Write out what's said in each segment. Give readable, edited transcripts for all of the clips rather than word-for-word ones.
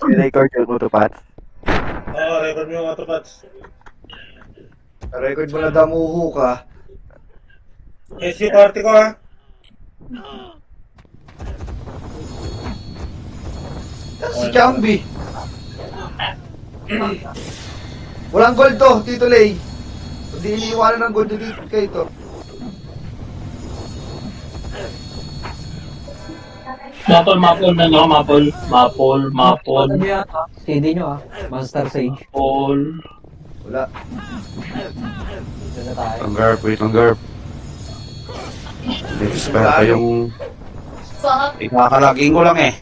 Record yung Autopats. Oo, record mo yung Autopats. Record mo na damuho ka. SU party ko ha. Yan si Chambi. Walang gold to, Tito Lay. Hindi iniiwanan ng gold dito kayo to. Mapol na no, mapol. Ano yata? CD nyo Monster Sage. Mapol. Wala. Dito na tayo. Wait lang, Garp. Expert pa yung... Ikakalagin ko lang eh.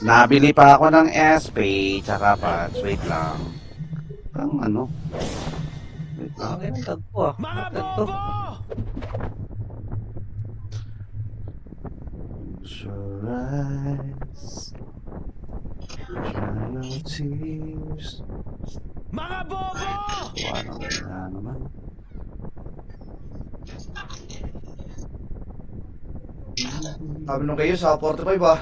Nabili pa ako ng SP, tsaka Pats. Wait lang. Ang ano? Wait lang. Okay, ang tagpo Tagpo. Close your eyes. Dry your tears. Mga bobo! Wala naman. Sabi nung kayo sa 45 ah.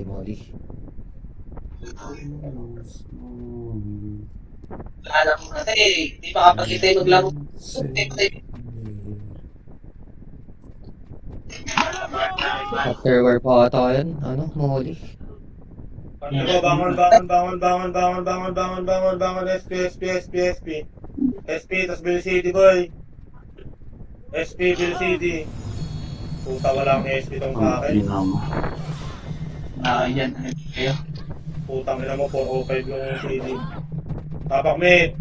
Mali. Alam mo kasi, di makapagkita yung maglaro. Afterward pa ata yun. Ano? Mahuli. Bangon, SP. SP, tas Bill City boy. SP, Bill City. Puta, walang SP tong sa akin. Yan. Kayo. Putang ina mo, 405 yung CD. Tapak mid.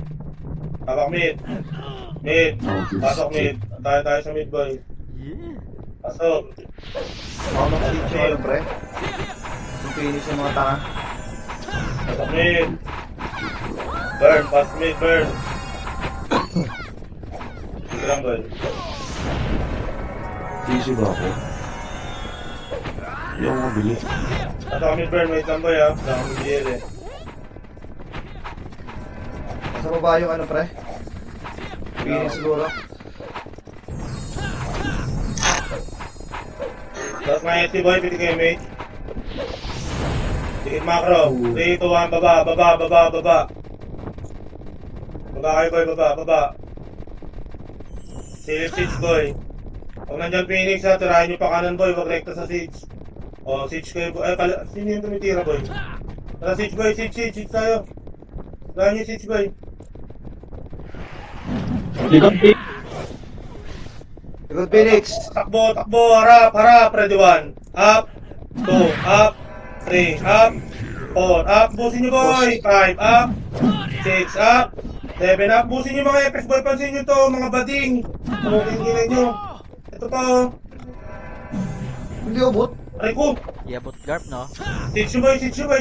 Mid. Pasok mid. Tayo sa mid boy. Pasok. Baka mag-sleep siya ano pre. Yung finish yung mga tanga. Pasok mid. Burn, pass mid, burn. Sige lang boy. Easy ba ako? Hindi ako mabili. Pasok mid, burn. Wait lang boy ha. Wala akong BL eh. Sa baba yung ano pre. Finish siguro. Tapos nga SC boy, piti kayo mate. Dikit macro. 3, 2, 1, baba. Baba kayo boy, baba. Silip siege boy. Kung nandyan Phoenix ha, tirahin nyo pa kanan boy, wag rekta sa siege. O, siege kayo boy. Sino yung tumitira boy? Tara siege boy, siege tayo. Tirahin nyo siege boy. Good Phoenix. Takbo, harap, ready 1. Up, 2, up, 3, up, 4, up, busin nyo boy, 5, up, 6, up, 7, up, busin nyo mga FX boy, pansin nyo to, mga bading. Tingnan nyo. Ito pa oh. Hindi ubot. Aray ko. Yabot Garp, no? Teach nyo boy. Teach nyo.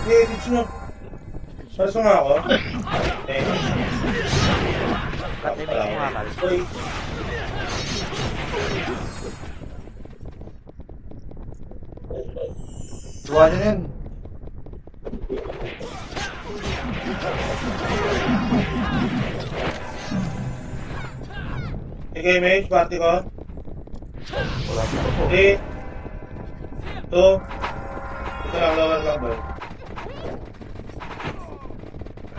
Okay, teach nyo. Paso nga ako. Okay. Pati may kumakal. Boy. Suwa nyo na yun. Sige, mate, party ko. Wala pa po. 3, 2, ito lang, lower lang boy.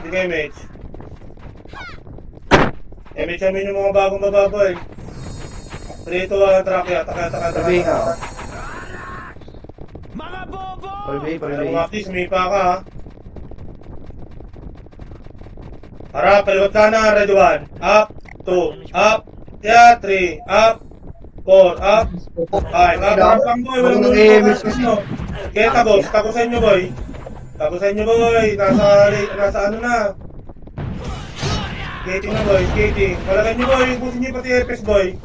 Sige, mate. Mate, amin yung mga bagong baba boy. 3, 2, 1, trakya, taka. Survey nga oh. Mga bobo! Survey. Pero mga please, may pa ka ha. Harap, kaliwat kanan, ready 1. Up, 2, up, 3, up, 4, up, 5. Harap lang boy, walang Walang nung EMS kasi. Kaya tapusin nyo boy. Nasa ano na. Skating na boy, skating. Palagay nyo boy, busin nyo pati FS boy.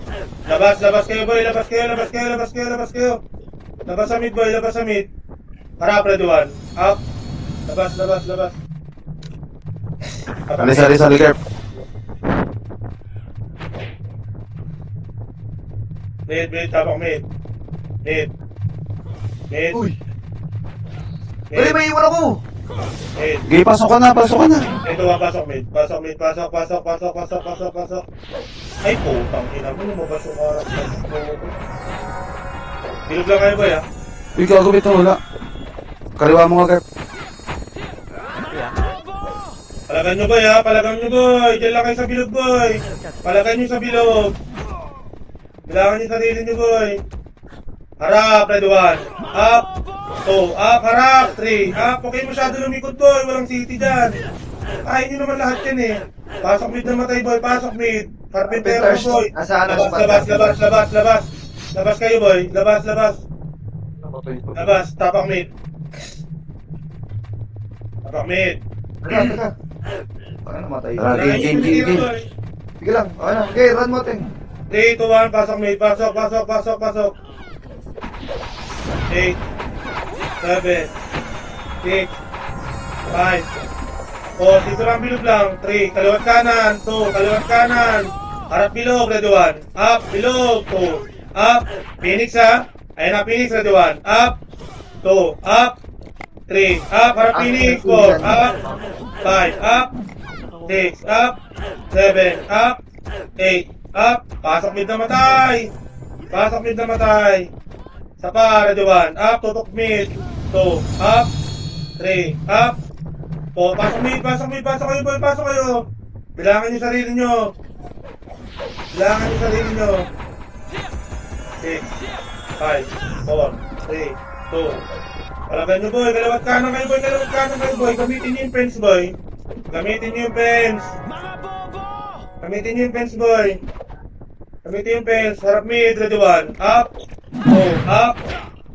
Labas kayo boy, labas kayo. Labas sa mid boy, labas sa mid. Harap, ready 1. Up. Labas. Sali, Garp. Mid, tapak mid. Mid. Uy! Uy, may iwan ako! Mid. Okay, pasok ka na, pasok ka na. Ito ba, pasok mid. Pasok mid, pasok. Ay, putang ina mo, lumabas yung harap. Bilog lang kayo, boy, ha? Uy, gago ito, wala. Kaliwa mo nga, Garp. Palagan nyo, boy, ha? Palagan nyo, boy. Diyan lang kayo sa bilog, boy. Palagan nyo sa bilog. Bilangan nyo sarili nyo, boy. Harap, red 1. Up. 2. Up, harap. 3. Up. Huwag kayo masyado lumikot, boy. Walang city dyan. Kain nyo naman lahat yan, eh. Pasok mid na matay, boy. Pasok mid. Carpentero, Carpenters, boy. nasaan ang Labas. Labas kayo, boy. Labas. Tapak mid. Teka. Paano namatay? Tara, game. Sige lang. Okay na. Okay, run mo, Teng. 3, 2, 1, pasok mid. Pasok. 8, 7, 6, 5, 4, dito lang bilog lang. 3, kaliwat kanan. 2, kaliwat kanan. Harap bilog, ready 1. Up, bilog, 2. Up, Phoenix ha. Ayun na, Phoenix, ready 1. Up, 2, up, 3, up, harap Phoenix, 4, up, 5, up, 6, up, 7, up, 8, up. Pasok mid na matay. Sa pa, ready 1. Up, tutok mid. 2, up, 3, up, 4. Pasok mid. Pasok kayo, boy. Pasok kayo. Bilangan nyo sarili nyo. 6, 5, 4, 3, 2. Palagan nyo, boy. Kalawat kanan kayo, boy. Gamitin nyo yung fence, boy. Gamitin nyo yung fence, boy. Harap mid, ready 1. Up, 2, up,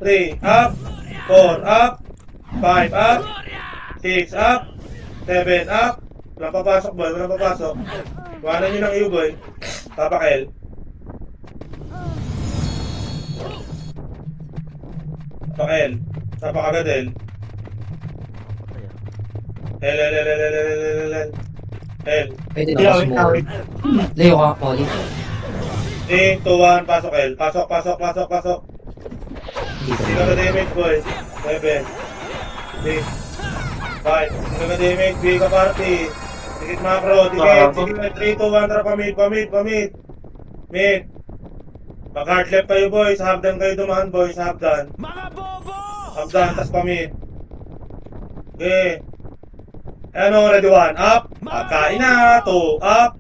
3, up, 4, up, 5, up, 6, up, 7, up. Walang papasok, boy. Iwanan nyo ng iyo, boy. Tapak L. Tapak agad L. L. Pwede na ako smoke. Layo ka, Oli. 3, 2, 1, pasok L. Pasok. Dito. Hindi ka damage, boy. 7, 6, 5. Hindi ka damage, big ka party. Dikit macro, dikit. 3, 2, 1, tara pamid. Mid. Pag-hard left kayo, boys. Hagdan kayo dumaan, boys. Hagdan, tas pamid. Okay. Ano, ready 1. Up. Pagkain na. 2, up.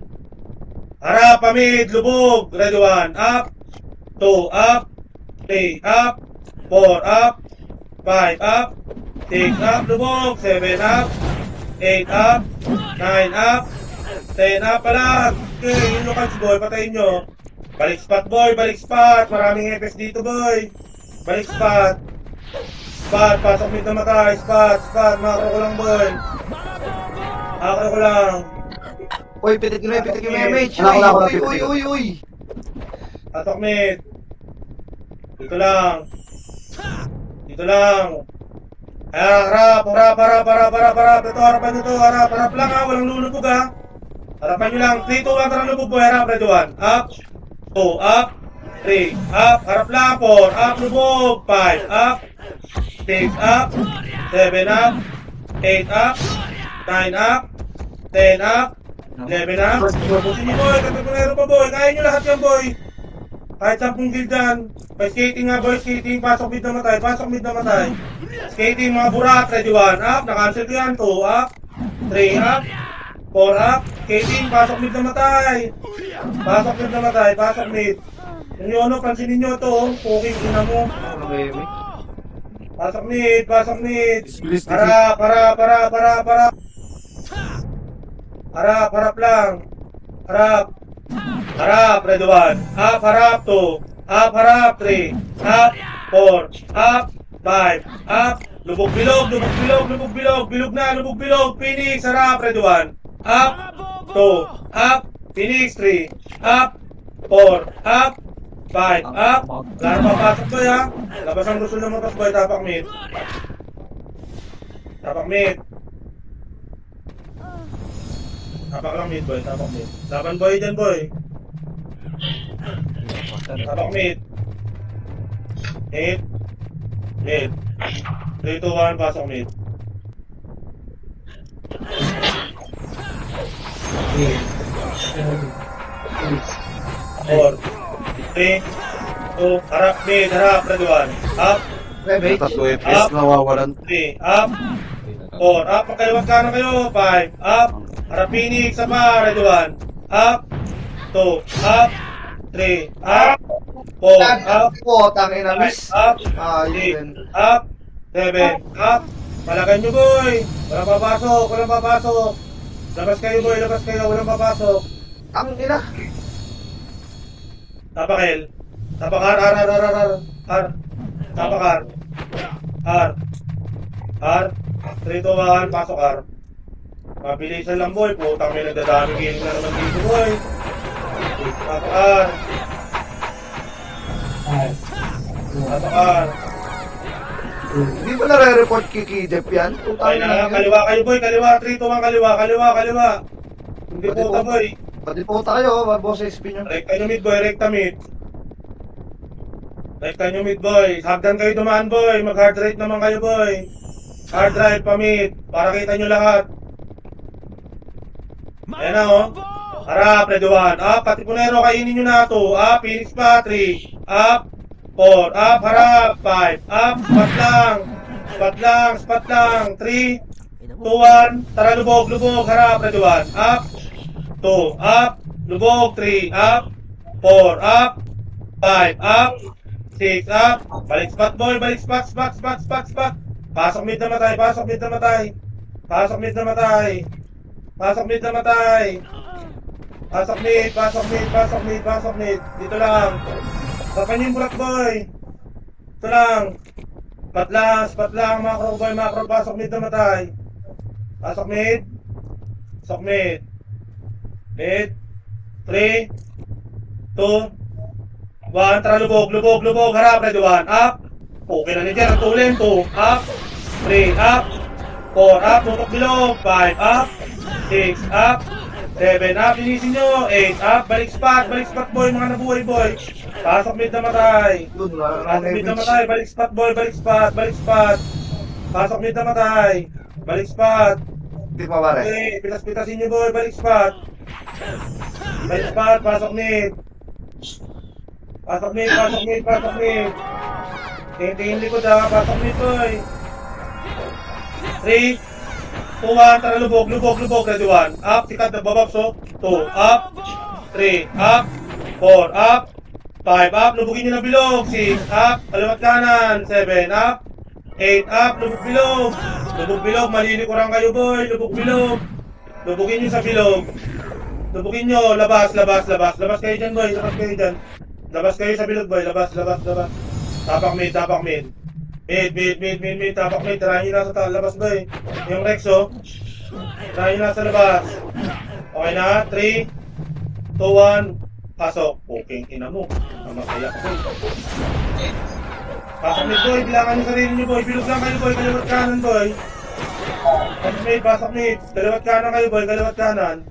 Harap, pamid, lubog. Ready 1. Up. 2, up. 3, up. 4, up. 5, up. 6, up, lubog. 7, up. 8, up. 9, up. 10, up pala. Okay, yung locals, boy, patayin nyo. Balik spot. Maraming FS dito, boy. Balik spot. Pasok mid na matay. Spot. Makro ko lang, boy. Uy, pitik yung MH. Wala. Uy. Pasok mid. Dito lang. Harap. Ito, harapan nyo to. Harap lang ha. Walang lulubog ha. Harapan nyo lang. 3, 2, 1, tara lubog, boy. Harap, ready 1. Up. 2, up. 3, up. Harap lang. 4, up, lubog. 5, up. 6, up. 7, up. 8, up. 9, up. 10, up. 11, up. Pusin nyo, boy. Katapunero pa, boy. Kaya nyo lahat yan, boy. Kahit 10 guild dyan. By skating nga, boy. Skating. Pasok mid na matay. Skating, mga burat. Ready 1, up. Na-cancel ko yan. 2, up. 3, up. 4, up. Skating. Pasok mid na matay. Pasok mid. Yung ano, pansinin nyo to. Poking ina mo. Pasok mid. Harap lang. Harap, ready 1. Up, harap 2. Up, harap 3. Up, 4. Up, 5. Up. Lubog bilog. Phoenix, harap, ready 1. Up, 2. Up, Phoenix 3. Up, 4. Up, 5. Up. Wala na papasok, boy, ha. Labas ang gusto ng motos, boy. Tapak mid. Tapak lang mid, boy. Laban, boy, dyan, boy. Tapak mid. 8. Mid. 3, 2, 1, pasok mid. Four. 3, 2, harap, mid, harap, ready, 1. Up, Rebate. Tatlo FPS nawawalan. 3, up, 4, up, pagkaliwat ka na kayo, 5, up, harap Phoenix, sa pa, ready, 1. Up, 2, up, 3, up, 4, up, Po, tangin na 5, miss. up, Ayun 6, din. up, 7, up, palagan nyo boy, walang papasok, walang papasok. Labas kayo boy, labas kayo, walang papasok. Ang ina. Tapakil. Tapakar, ar. Tapakar. R. 3, 2, 1, pasok R. Mabilisan lang boy, putang may nagdadaming game na naman dito boy. Pasok R. Pasok R. Hindi pa nare-report kay Jeff yan. Okay na, kaliwa kayo boy, kaliwa. 3, 2, 1, kaliwa. Hindi puta boy. Pati puta kayo, boss SP nyo. Rekta nyo mid boy, rekta mid. Rekta nyo mid boy. Hagdan kayo dumaan boy, mag-hard rate naman kayo boy. Hard drive pa mid, para kita nyo lahat. Ayan na oh. Harap, ready 1. Up, pati punero, kainin nyo na to. Up, Phoenix pa, 3. Up, 4. Up, harap, 5. Up, spot lang. 3, 2, 1. Tara, lubog, harap, ready 1. Up, 2, up, lubog, 3, up, 4, up, 5, up, 6, up, balik spot boy, balik spot. Pasok mid na matay. Pasok mid na matay. Dito lang. Tapan yung burak boy. Ito lang. Spot lang, macro boy, pasok mid na matay. Pasok mid. Mid. 3, 2, 1. Tara, lubog. Harap, ready 1. Up. Okay na ni Jer. Tulin. 2. Up. 3. Up. 4. Up. Tutok bilog. 5. Up. 6. Up. 7. Up. Linisin nyo. 8. Up. Balik spot boy. Mga nabuhay boy. Pasok mid na matay. Yun, wala Pasok nang mid na damage. matay. Balik spot boy. Balik spot. Pasok mid na matay. Balik spot. Hindi pa pare. Okay, pitas-pitasin nyo boy, balik spot. Pasok mid. Tingin likod ha, pasok mid boy. 3, 2, 1, tara lubog, ready 1. Up, sikat na babakso. 2, up. 3, up. 4, up. 5, up, lubugin nyo na bilog. 6, up, kaliwat kanan. 7, up. 8, up, lubog bilog, malilikuran kayo boy, lubog bilog. Lubugin nyo sa bilog. Lubugin nyo, labas kayo dyan boy, labas kayo sa bilog boy, labas. Tapak mid. Mid, tapak mid, tirahin nyo na sa labas boy. Yung Rexo, tirahin nyo na sa labas. Okay na, 3, 2, 1, pasok. Okay, ina mo, masaya ko boy. Pasok mid boy, bilangan nyo sarili nyo boy, bilog lang kayo boy, kaliwat kanan boy. Pasok mid, kaliwat kanan kayo boy, kaliwat kanan.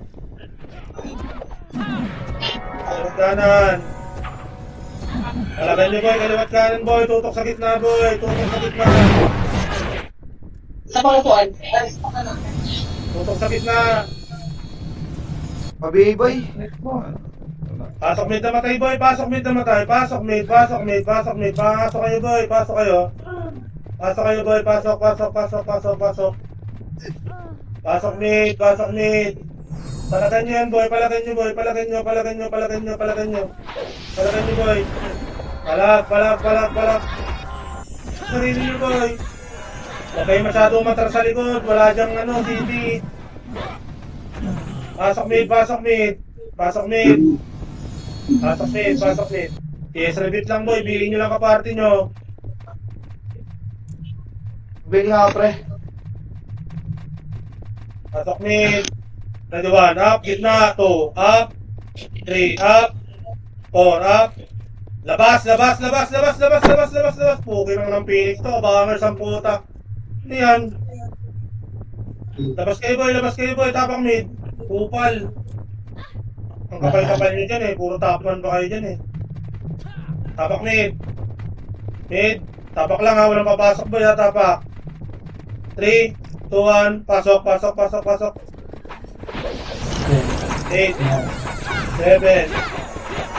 Talagan nyo boy, kaliwat kanan boy, tutok sa gitna boy, Sa mga kuwan. tutok sa gitna. Mabiyay boy. Pasok mid na matay boy, pasok mid. Pasok kayo boy, pasok kayo. Pasok mid. Palagan nyo yan boy, palagan nyo boy. Palagan nyo boy. Palak. Sarili nyo boy. Huwag kayo masyadong matras sa likod, wala dyang CP. Pasok mid. Yes, repeat lang boy, bigyan nyo lang kaparty nyo. Bili nga pre. Pasok mid. Ready 1, up, gitna, 2, up, 3, up, 4, up. Labas. Puki naman ng Phoenix to, bangers ang puta. Ano yan? Labas kayo boy, tapak mid. Kupal. Ang kapal-kapal nyo dyan puro top 1 pa kayo dyan Tapak mid. Tapak lang ha, walang papasok boy ha, tapak. 3, 2, 1, pasok. 8, 7,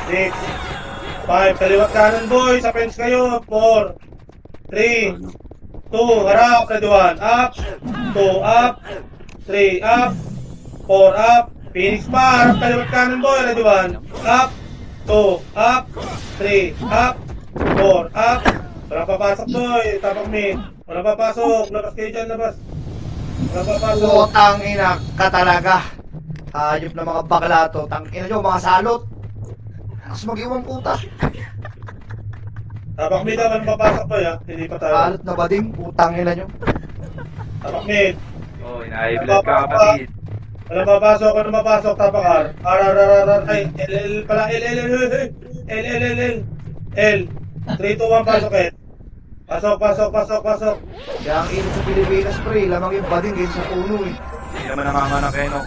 6, 5, kaliwat kanan boy, sa fence kayo, 4, 3, 2, harap, ready 1, up, 2, up, 3, up, 4, up, Phoenix pa, harap kaliwat kanan boy, ready 1, up, 2, up, 3, up, 4, up, walang papasok boy, tapak mid, walang papasok, labas kayo dyan, labas, walang papasok. Putang ina ka talaga. Hayop na mga bakla to. Tang ina nyo, mga salot. Tapos mag-iwang puta. Tapak mid, walang papasok boy ha, hindi pa tayo. Salot na bading. Putang ina nyo. Tapak mid. Oh, inaiblag ka kapatid. Walang papasok, tapak R. Ay, L pala, L. 3, 2, 1, pasok eh. Pasok. Kaya ang init sa Pilipinas, pre. Lamang yung bading ganyan sa puno eh. Hindi naman nanganganak eh, no?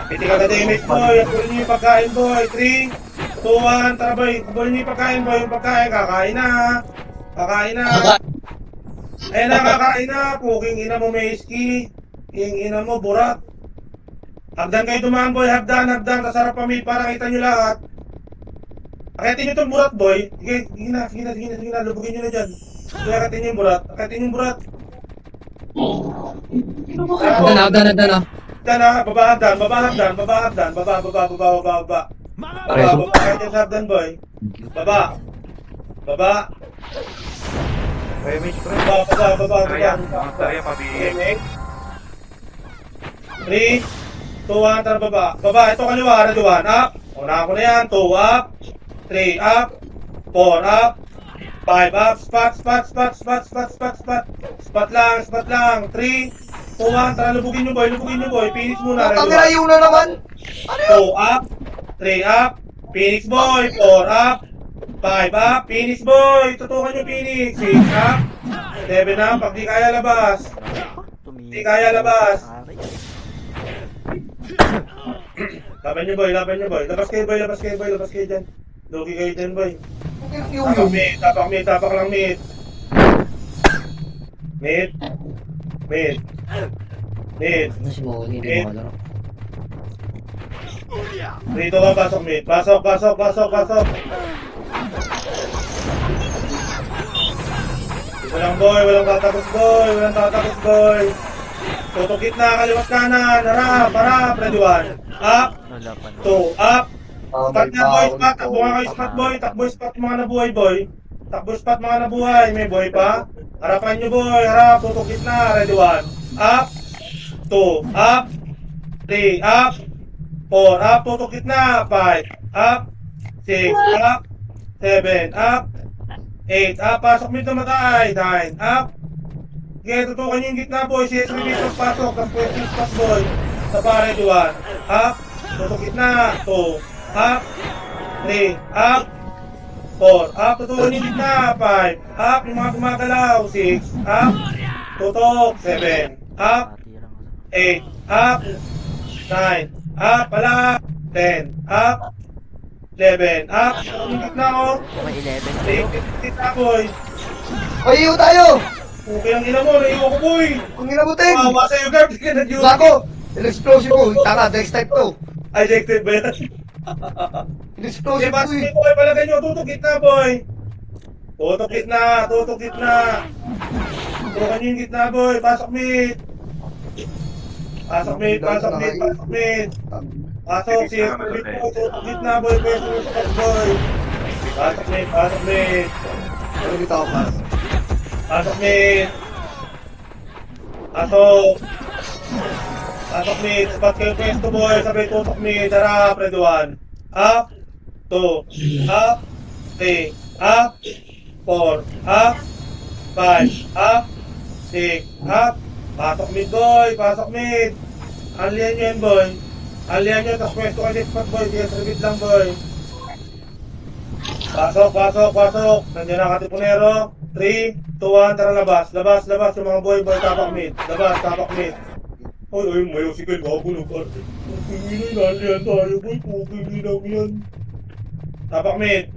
Piti ka damage boy, kunin niyo yung pagkain boy. 3, 2, 1, tara boy. Kunin niyo yung pagkain boy, yung pagkain, kakain na. Ayun na, kakain na. Puking ina mo, Meski. King ina mo, burat. Hagdan kayo dumaan boy, hagdan. Kasarap pa may para kita nyo lahat. Akitin nyo itong burat boy. Sige na, lubugin nyo na dyan. Sige, akitin nyo yung burat. Hagdan na. Dyan na, baba. Baba. Kaya dyan sa hagdan boy. Baba. Remage, pre. Baba. Kaya pabihim. 3, 2, 1, tara baba. Baba, ito kaliwa, ready 1, up. Una ko na yan, 2 up, 3 up, 4 up, 5 up, spot lang, 3, 2, 1, tara lubugin nyo boy, Phoenix muna, Putang ready ina, yun na naman. Ano 1, yun? 2 up, 3 up, Phoenix boy, 4 up, 5 up, Phoenix boy, tutukan nyo Phoenix, 6 up, 7 up, pag di kaya labas. Hindi kaya labas. Laban nyo boy. Labas kayo dyan. Lugi kayo dyan boy. Putang ina, Tapak lang mid. Mid. Ano si Molly, hindi mo kalaro. Dito ka, pasok mid. Pasok. Dito lang boy, walang tatapos boy. Tutukit na, kaliwat kanan, harap, ready 1. Up, Wala pa na. 2, up. Spot na boy, foul. spot. Takbo nga kayo spot boy. Takbo spot mga nabuhay boy. May boy pa. Harapan nyo boy, harap. Tutukit na, ready 1. Up, 2, up. 3, up. 4, up. Tutukit na, 5, up. 6, up. 7, up. 8, up. Pasok mo ito matay. 9, up. Okay, tutukan nyo yung gitna boy. CSB dito pasok. Tapos pwede yung spot boy. Sa pare 1. Up. Tutok gitna. 2. Up. 3. Up. 4. Up. Tutukan nyo yung gitna. 5. Up. Yung mga gumagalaw. 6. Up. Tutok. 7. Up. Natira ko. 8. Up. 9. Up. Pala. 10. Up. 11. Up. Tutukan yung gitna ko. May 11 kayo. Gitna boy. Ayaw tayo. Okay ang ina mo. Naiwan ko boy. Kung inabutin. Mawa sa'yo Garb. Hindi ka nag-duty. Bako. Il-explosive ko. Tanga, dex type to. Ejected ba yan? Il-explosive Okay, ko pasok eh. dito kayo palagay nyo. Tutok gitna, boy. Tutok gitna. Tutokan nyo yung gitna, boy. Pasok mid. Pasok mid. Pasok, si Mid po. Tutok gitna, boy. Pwesto yung spot, boy. Pasok mid. Pero dito ako pas. Pasok mid. Spot kayo pwesto, boy. Sabay tutok mid. Tara, ready 1. Up. 2. Up. 3. Up. 4. Up. 5. Up. 6. Up. Pasok mid, boy. Alian nyo yan, boy. Tapos pwesto kayo sa spot, boy. Sige, repeat lang, boy. Pasok. Nandiyan na katipunero. 3, 2, 1, tara labas. Labas yung mga boy. Tapak mid. Tapak mid. Ay, mayo si Kyle. Bago na par. Pupingin na yan tayo, boy. Pupingin lang yan. Tapak mid.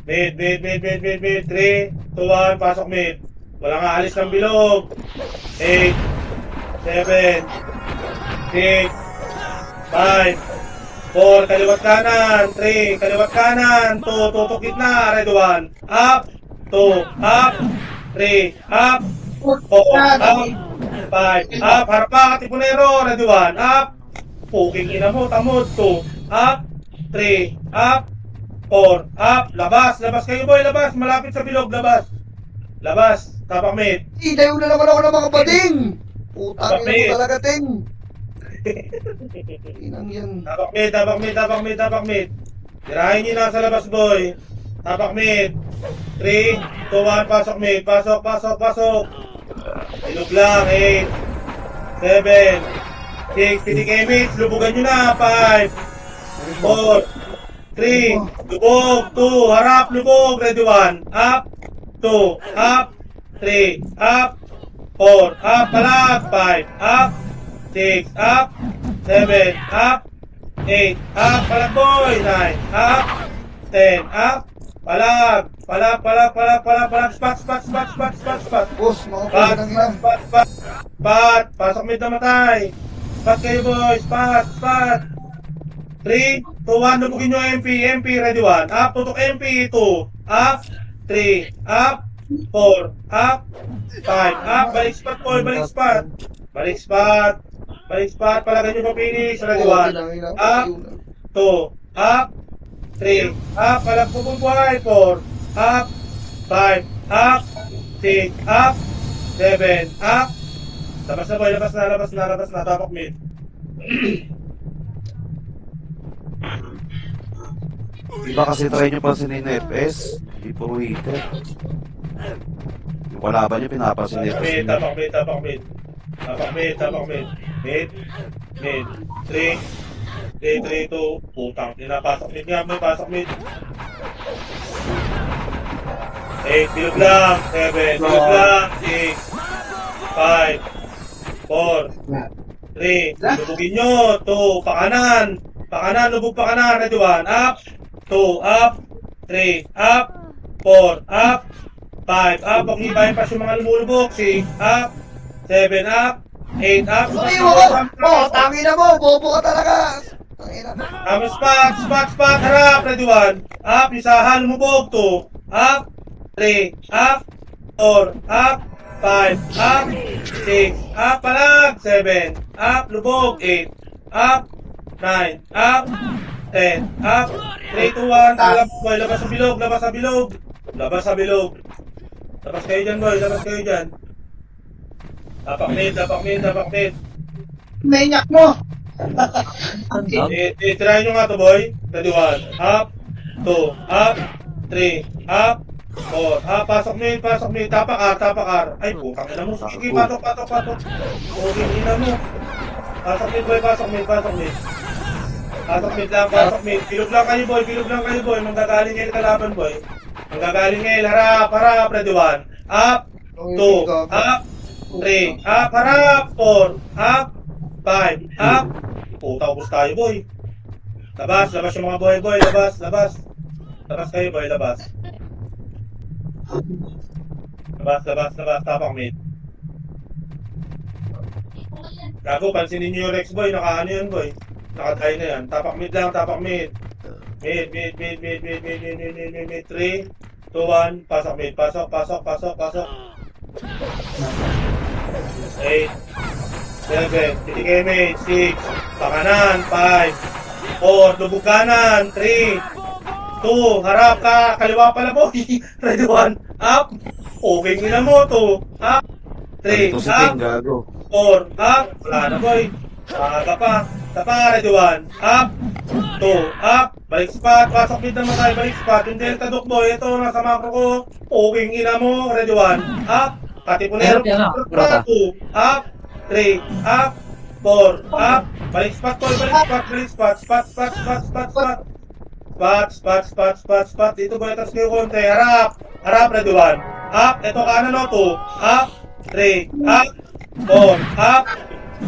Mid. 3, 2, 1, pasok mid. Walang aalis ng bilog. 8, 7, 6, 5, 4, kaliwat kanan. 3, kaliwat kanan. 2, tutok gitna. Red 1. Up. 2, up. 3, up. 4, up. 5, up. Harap ka, Katipunero. Red 1. Up. Puking ina mo. Tamod. 2, up. 3, up. 4, up. Labas. Labas kayo, boy. Labas. Malapit sa bilog. Labas. Labas. Tapak mid. Ilayo na naman ako ng mga bading! Putang ina Bakit? mo talaga, Ting! Inang yan. Tapak mid, tapak mid, tapak mid, tapak mid. Tirahin nyo na sa labas, boy. Tapak mid. 3, 2, 1, pasok mid. Pasok, pasok, pasok. Ilog lang. 8, 7, 6, PTK mid. Lubugan nyo na. 5, 4, 3, lubog. 2, harap, lubog. Ready 1. Up. 2, up. 3, up. 4, up. Palag. 5, up. 6, up. 7, up. 8, up. Palag, boy. 9, up. 10, up. Palag. Palag, palag, palag, palag, palag. Spot, spot, spot, spot, spot, spot. Boss, mga Spot, puto ng ina. spot, spot, spot. Spot. Pasok mid na matay. Spot kayo, boy. Spot, spot. 3, 2, 1. Lubugin nyo MP. MP, ready 1. Up. Tutok MP. 2, up. 3, up. 4, up. 5, up. Balik spot, boy. Balik spot. Balik spot. Balik spot. Palagan nyo pa finish. Ready 1. Up. 2, up. 3, up. Palag po buhay. 4, up. 5, up. 6, up. 7, up. Labas na, boy. Labas na, labas na, labas na. Tapak mid. Iba kasi try nyo pansinin na FPS. Hindi puro hitter. Yung kalaban nyo pinapansin na Tapak FPS mid, nila. tapak mid, tapak mid. Tapak mid, tapak mid. Mid. Mid. 3. 3, 3, 2. Putang. Pinapasok mid nga, boy. Pasok mid. 8, bilog lang. 7, bilog lang. 6, 5, 4, 3, lubugin nyo. 2, pakanan. Pakanan, lubog pakanan. Ready 1, up. 2, up. 3, up. 4, up. 5, up. Huwag ibahin pa yung mga lumulubog. 6, up. 7, up. 8, up. Ay, mo! Oh, tangina mo! Bobo ka talaga! Tangina mo. Spot, spot, spot. Harap. Ready 1, up. Isahan, lumubog. 2, up. 3, up. 4, up. 5, up. 6, up. Palag. 7, up. Lubog. 8, up. 9, up. 10, up. 3, 2, 1. Labas, boy. Labas sa bilog. Labas sa bilog. Labas sa bilog. Labas kayo dyan, boy. Labas kayo dyan. Tapak mid, tapak mid, tapak mid. Maniac mo! Tirahin nyo nga to, boy. Ready 1, up. 2, up. 3, up. 4, up. Pasok mid, pasok mid. Tapak R, tapak R. Ay, putang ina mo. Sige, patok, patok, patok. Okay, ina mo. Pasok mid, boy. Pasok mid, pasok mid. Pasok mid lang, pasok mid. Bilog lang kayo, boy. Bilog lang kayo, boy. Manggagaling ngayon kalaban, boy. Manggagaling ngayon. Harap, harap. Ready 1, up. 2, up. 3, up. Harap. 4, up. 5, up. Puta, ubos tayo, boy. Labas, labas yung mga boy, boy. Labas, labas. Labas kayo, boy. Labas. Labas, labas, labas. Tapak mid. Gago, pansinin nyo yung Rex, boy. Naka-ano yan, boy. Naka-tie na yan. Tapak mid lang, tapak mid. Mid, mid, mid, mid, mid, mid, mid, mid, mid, mid, mid. 3, 2, 1. Pasok mid. Pasok, pasok, pasok, pasok. 8, 7, titigay mid. 6, pakanan. 5, 4, lubog kanan. 3, 2, harap ka. Kaliwa pala, boy. Ready 1, up. Okay, ngina mo. 2, up. 3, Ito si up. Ting, gago. 4, up. Wala na, boy. Aga pa. Tapa, ready 1, up. 2, up. Balik spot. Pasok mid naman tayo. Balik spot. Yung Delta Duke, boy. Ito, nasa macro ko. Okay, ngina mo. Ready 1, up. Katipunero. Meron yan, ah. 2, up. 3, up. 4, up. Balik spot, boy. Balik spot. Balik spot. Spot, spot, spot, spot, spot. Spot, spot, spot, spot, spot. Dito, boy. Tapos kayo konti. Harap. Harap, ready 1, up. Ito kanan, no. 2, up. 3, up. 4, up.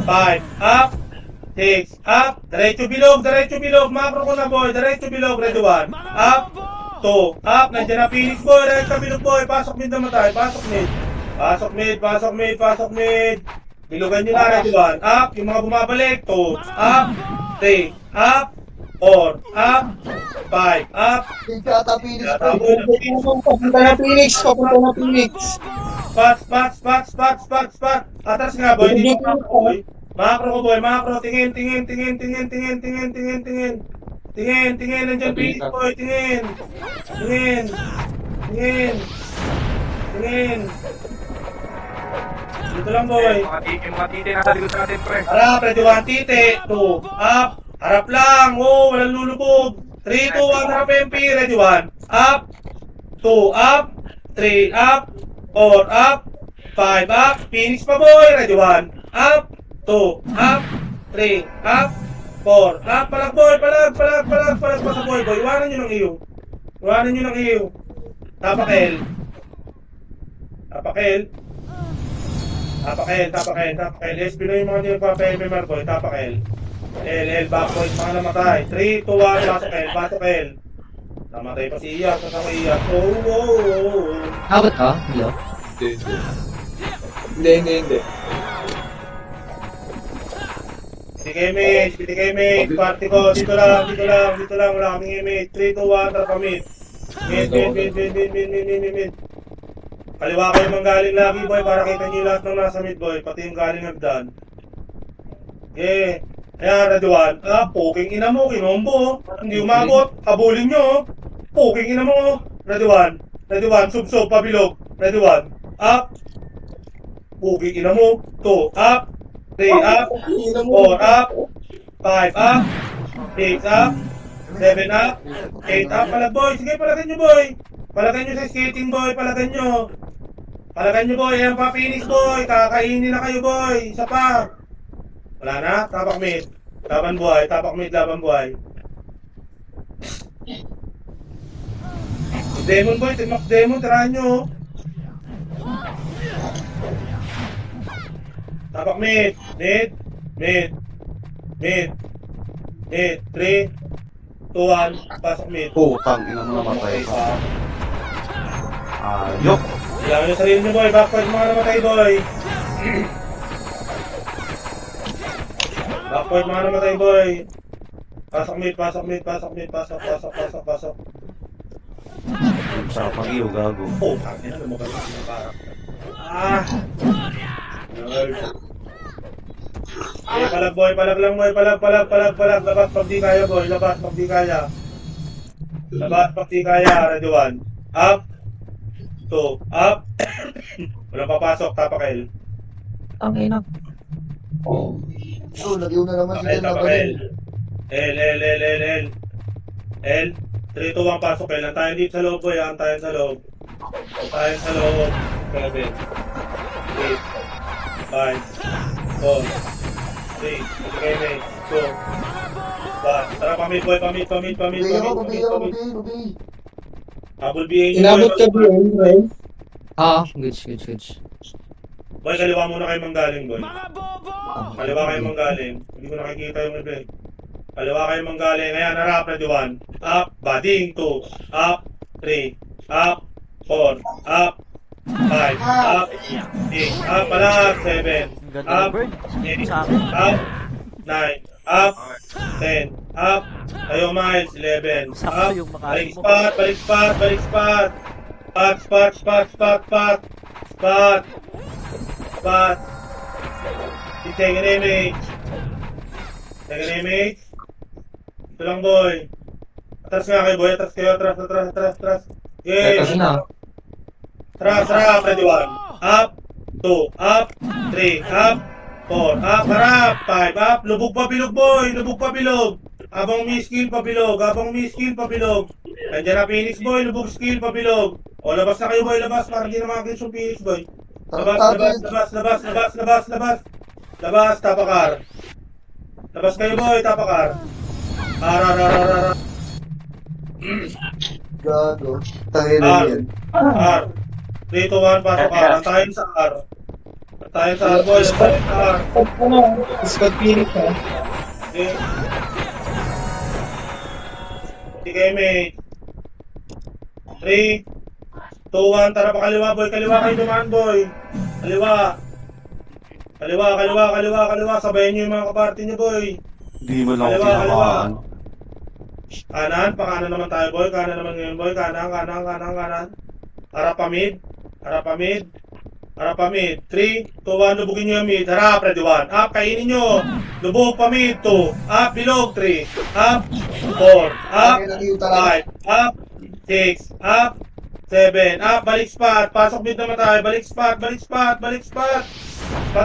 5, up. 6, up. Diretso bilog, diretso bilog. Macro ko na, boy. Diretso bilog, ready 1, up. 2, up. Nandiyan na Phoenix, boy. Diretso bilog, boy. Pasok mid naman tayo. Pasok mid. Pasok mid, pasok mid, pasok mid. Bilugan nyo na, ready 1. Up, yung mga bumabalik. 2, up, 3, up, 4, up, 5, up. Hindi ata Phoenix pa. Tataboy na Phoenix. Papunta na Phoenix, papunta na Phoenix. Spot. Atras nga, boy. Dito macro, boy. Macro ko, boy. Macro. Tingin. Tingin. Nandiyan, Phoenix, boy. Tingin. Dito lang, boy. Yung mga titi nasa likod natin, pre. Harap, ready 1, titi. 2, up. Harap lang. Oh, walang lulubog. 3, 2, 1, harap MP. Ready 1. Up. 2, up. 3, up. 4, up. 5, up. Phoenix pa, boy. Ready 1. Up. 2, up. 3, up. 4, up. Palag, boy. Palag. Pasok, boy. Iwanan nyo ng iyo. Tapak L. SP na yung mga nagpapa-MMR, boy. Tapak L. L, backpoint, mga namatay. 3, 2, 1, pasok L. Namatay pa si Iyak, kasama Iyak. Oh. Abot ka? Hindi oh. Hindi. PTK mate, party ko, dito lang, wala kaming image. 3, 2, 1, tara mid. Mid. Kaliwa kayo manggaling lagi, boy, para kita niyo lahat ng nasa mid, boy, pati yung galing hagdan. Okay. Ayan, ready 1. Poking ina mo, kinombo. Hindi umabot. Habulin nyo. Poking ina mo. Ready 1. Sub, pabilog. Ready 1. Up. Poking ina mo. 2, up. 3, up. 4, up. 5, up. 6, up. 7, up. 8, up. Palag, boy. Sige, palagan nyo, boy. Palagan nyo sa skating, boy. Palagan nyo, boy. Ayan pa, Phoenix, boy. Kakainin na kayo, boy. Isa pa. Wala na? Tapak mid. Laban buhay. Demon, boy. Timak Demon. Tirahan nyo. Tapak mid. Mid. 3, 2, 1. Pasok mid. Putang ina mo namatay ka. Ayok. Kailangan nyo sarili nyo, boy. Backfight mga namatay, boy. Backfight mga namatay, boy. Pasok mid. Sa pag-iyo, gago. Oh, tangin na. Lumabas na parang. Nerd. Palag, boy. Palag lang, boy. Palag. Labas pag di kaya, boy. Labas pag di kaya. Ready 1. Up. 2, up. Walang papasok. Tapak L. Ang ina. So, lagyan na naman sila Tapak na L. L. 3, 2, 1, pasok L. Antayin dito sa loob, boy. Antayin sa loob. 7, 8, 5, 4, 3, 2, 1. Tara, pamid, boy. Pamid. Habol BA nyo, Inabot ka boy. ba yun? Goods. Boy, kaliwa muna kayo manggaling, boy. Kaliwa kayo manggaling. Hindi ko nakikita yung iba eh. Kaliwa kayo manggaling. Ayan, harap, ready 1. Up, bading, 2. Up, 3. Up, 4. Up, 5. Up, 6. Up, palag, 7. Ang ganda Up, ng bird. 8. Sa akin. Up, 9. Up, 10. Up, tayo miles, 11. Sakto Up, yung makali mo. balik spot. Spot. Take an image. Ito lang, boy. Atras nga kayo, boy. Atras kayo. Atras. Okay. Kasi na. Atras. Ready 1. Up. 2. Up. 3. Up. 4. Up. Harap. 5. Up. Lubog pa bilog, boy. Habang may skill, pabilog. Nandiyan na Phoenix, boy. Lubog skill, pabilog. O, labas na kayo, boy. Labas. Para hindi na makakit yung Phoenix, boy. Labas, tapakar. Labas kayo, boy, tapakar. Gago. Tangin na yan. R. 3, 2, 1, pasok R. Antayin sa R, boy. Antayin sa R. Squad Phoenix ha. Okay. Sige, mate. 3, 2, 1, tara pa kaliwa, boy. Kaliwa kayo dumaan, boy. Kaliwa. Kaliwa. Sabayan nyo yung mga kaparty nyo, boy. Hindi mo lang Kaliwa. tinamaan. Kanan, pakanan naman tayo, boy. Kanan naman ngayon, boy. Kanan. Harap pa mid. 3, 2, 1, lubugin nyo yung mid. Harap, ready 1. Up, kainin nyo. Lubog pa mid. 2, up, bilog. 3, up, 4, up, 5, up, 6, up, 7, up, balik spot. Pasok mid naman tayo. Balik spot. Spot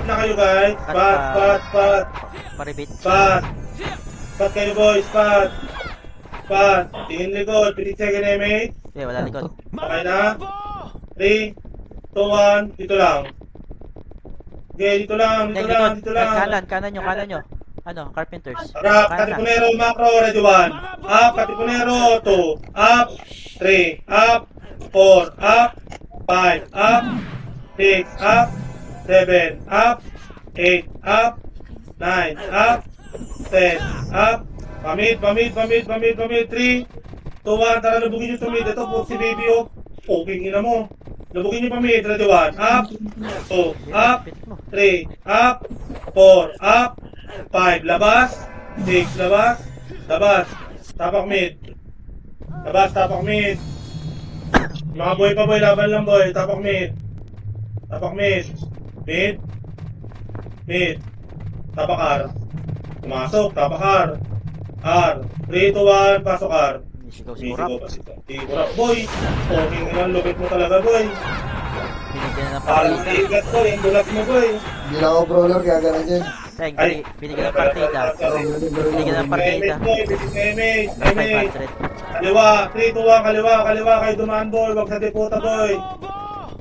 na kayo, guys. Spot. Maribit. Spot kayo, boys. Spot. Tingin likod. Pilit second MH. Okay, wala likod. Okay na? 3, 2, 1, dito lang. Okay, dito lang. Kanan nyo. Ano, carpenters. Harap, Kanan. Katipunero, macro, ready 1. Up, Katipunero, 2. Up, 3. Up, 4. Up, 5. Up, 6. Up, 7. Up, 8. Up, 9. Up, 10. Up, pamid. 3, 2, 1, tara, lubugin nyo tumid. Ito po si baby, oh. Okay, ina mo. Lubugin nyo pamid, ready 1. Up, 2. Up, 3. Up, 4. Up, 5. Labas. 6. Labas. Tapak mid. Mga boy pa, boy. Laban lang, boy. Tapak mid. Mid. Tapak R. Pumasok. Tapak R. 3, 2, 1. Pasok R. Sigaw si Easy Urap. go pa sito. Kurap, boy. Okay nga, lupit mo talaga, boy. Binigyan na ng Parang partida. igat, boy. Ang gulat mo, boy. Hindi lang ako brawler, kaya ganun yan. Teng, Ay. binigyan ng partida. Binigyan ng partida. Boy. Image. 500. Kaliwa, 3, 2, 1, kaliwa, kayo dumaan, boy. Wag sa deputa, boy.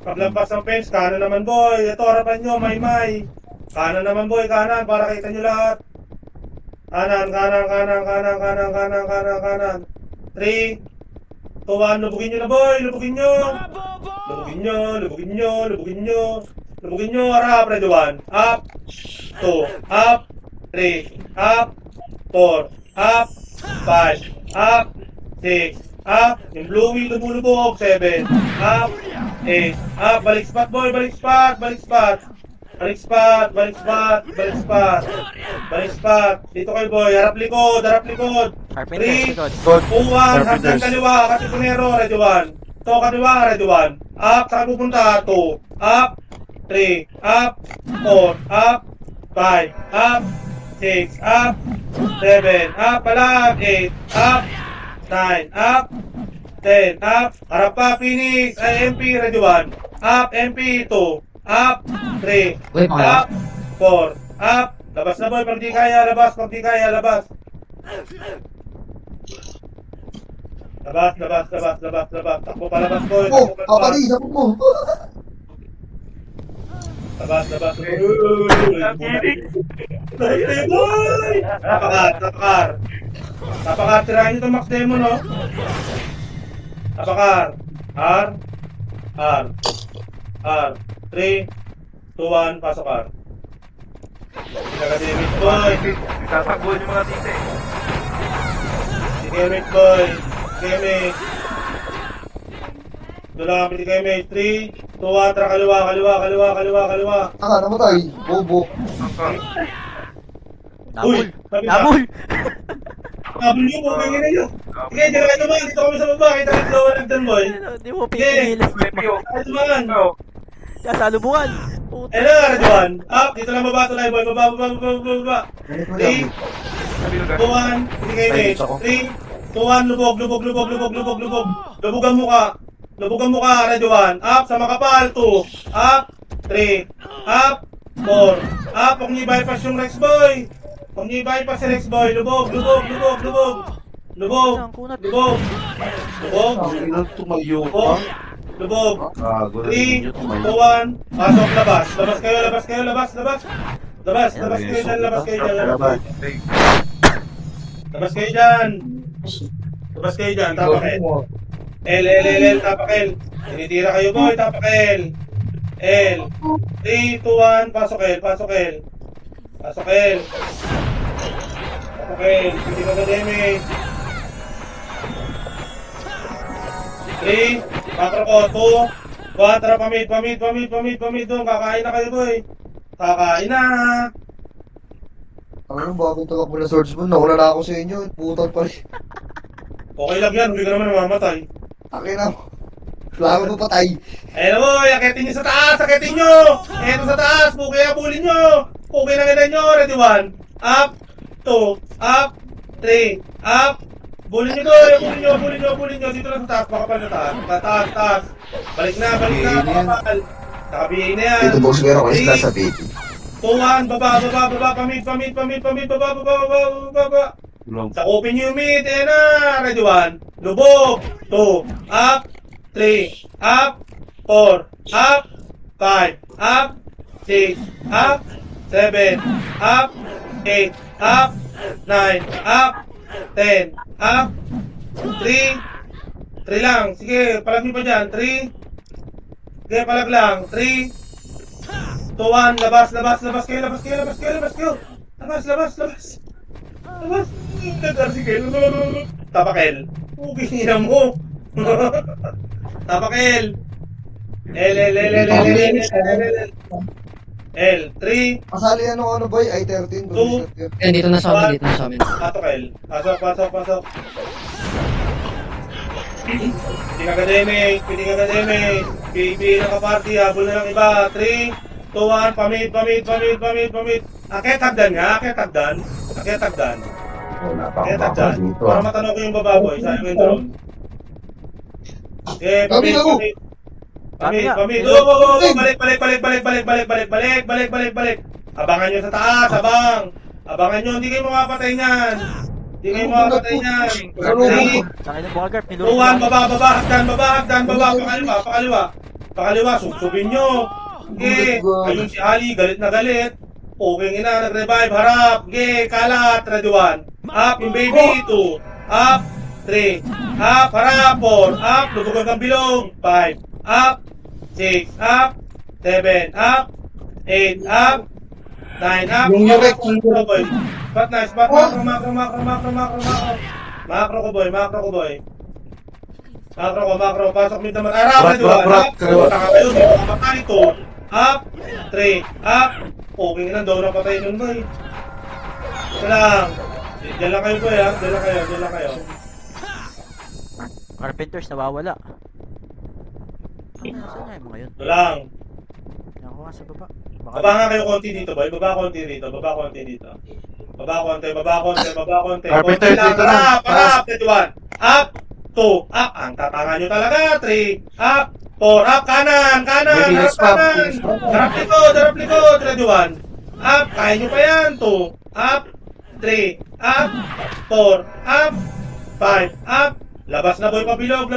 Paglampas ng fence, kanan naman, boy. Ito, harapan nyo, may. Kanan naman, boy, kanan, para kita nyo lahat. Kanan. 3, 2, 1, lubugin nyo na, boy. Lubugin nyo, harap, ready 1. Up, 2, up, 3, up, 4, up, 5, up, 6, up, yung bluey, lumulubog, 7, up, 8, up, balik spot, boy, balik spot. Dito kayo, boy, harap likod. Carpenters 3, likod. 2, 1, hanggang kaliwa, Katipunero, ready 1. To, kaliwa, ready 1. Up, saan pupunta? 2, up, 3, up, 4, up, 5, up, 6, up, 7, up, pala, 8, up, 9, up, 10, up, harap pa, Phoenix, MP, ready 1. Up, MP, 2, up, 3, Wait, up, 4, up, labas na, boy, pag di kaya, labas. Labas. Takbo palabas, boy. Oh, kapali, sapot mo. Labas. Boy! Tapakar, tirahin nyo itong max demo, no? Tapakar. R. 3, 2, 1, pasok R. Pinaka-damage, boy. Sasagbuhan yung mga tite. Damage, boy. Damage. Doon pili kayo, mate. 3, 2, 1, tara, kaliwa. Taka, namatay. Bobo. Nabul. sabi ka. Nabul. Nabul nyo, bukay nyo na nyo. Sige, dito kayo naman. Dito kami sa baba. Kita kayo sa walang dyan, boy. Di mo pipigilan. Kayo naman. Sa lubungan. Puta. Eh na, Redwan. Up, dito lang baba, tulay, boy. Baba. 3, 2, 1, pili kayo, mate. 3, 2, 1, lubog. Lubugan mo ka, Redwan. Up, sa makapal. 2, up, 3, up, 4, up. Huwag niyo bypass yung Rex, boy. Huwag niyo bypass si Rex, boy. Lubog. Ang kunat. Ang ina, tumayo ka. Lubog. Gago. 3, 2, 1, pasok, labas. Labas kayo. Labas kayo dyan. Tapak L. Tapak L. Tinitira kayo, boy. Tapak L. 3, 2, 1, pasok L. Hindi ka damage. 3, macro ko, 1, tara, pamid doon. Kakain na kayo, boy. Kakain na. Ano, bagong taga na swordsman, nauna na ako sa inyo, putang pa rin. Okay lang yan, hindi ka naman namamatay. Akin na. Wala ko patay. Ayun na, boy, akitin nyo sa taas, akitin nyo. Eto sa taas, puki, abulin nyo. Puki na ganun nyo, ready 1. Up, 2, up, 3, up. Bulin nyo, boy, bulin nyo. Dito lang sa taas, makapal sa taas. Taas. Balik na, makapal. Nakabihin na yan. Dito boss, meron ko isla 3, sa baby. 2, 1, baba, pamid, baba. Long. Sakupin nyo yung mid, ayan na, ready 1, lubog, 2, up, 3, up, 4, up, 5, up, 6, up, 7, up, 8, up, 9, up, 10, up, 3 lang, sige, palag nyo pa dyan, 3, sige, palag lang, 3, 2, 1, labas kayo, labas. Sige, tapakel. Pugin mo. Tapakel. L, 3, Kasali ano boy, I-13. Two. Eh, dito na sa amin, dito na sa amin. patokel. Pasok. Hindi ka kademik. Pipi na kaparty, habol na lang iba. 3, 2, 1, pamid. Akit hagdan. Wala pa Kaya akong tagdan, baka dito. para matanong ko yung bababoy, sayang ko yung drone. Okay, pamid. Kami nga. Oo, balik. Abangan nyo sa taas, Abangan nyo, hindi kayo mamapatay niyan. Sakay ng bukagar, pinulong. Tuwan, baba, hagdan, pakaliwa, subsubin nyo. Okay, ayun si Ali, galit na galit. Okay, nag-revive, harap. Okay, kalat, ready 1. Up, yung baby, 2. Up, 3. Up, harap, 4. Up, lubugan kang bilog. 5. Up, 6. Up, 7. Up, 8. Up, 9. Up. Yung yurek, yung yurek. Boy. Spot na, spot. Macro ko, boy. Macro. Pasok mid naman. Araw, ready 1. Up, taka kayo, di ba kamatay to. Up, 3. Up. Okay na, daw na patay nun, boy. Ito lang. Diyan lang kayo, boy, ha? Diyan lang kayo. Carpenters, nawawala. Saan nga yung mga yun? Ito lang. Nakuha sa baba. Baba nga kayo konti dito, boy. Baba konti dito. Baba konti. Carpenter, Konti lang. dito na. Harap. 1. Up. 2. Up. Ang tatanga nyo talaga. 3. Up. 4. Up. Kanan. Bilis Harap pa, kanan. bilis pa. Darap likod. Ready 1. Up. Kaya nyo pa yan. 2. Up. 3. Up. 4. Up. 5. Up. Labas na, boy. Pabilog,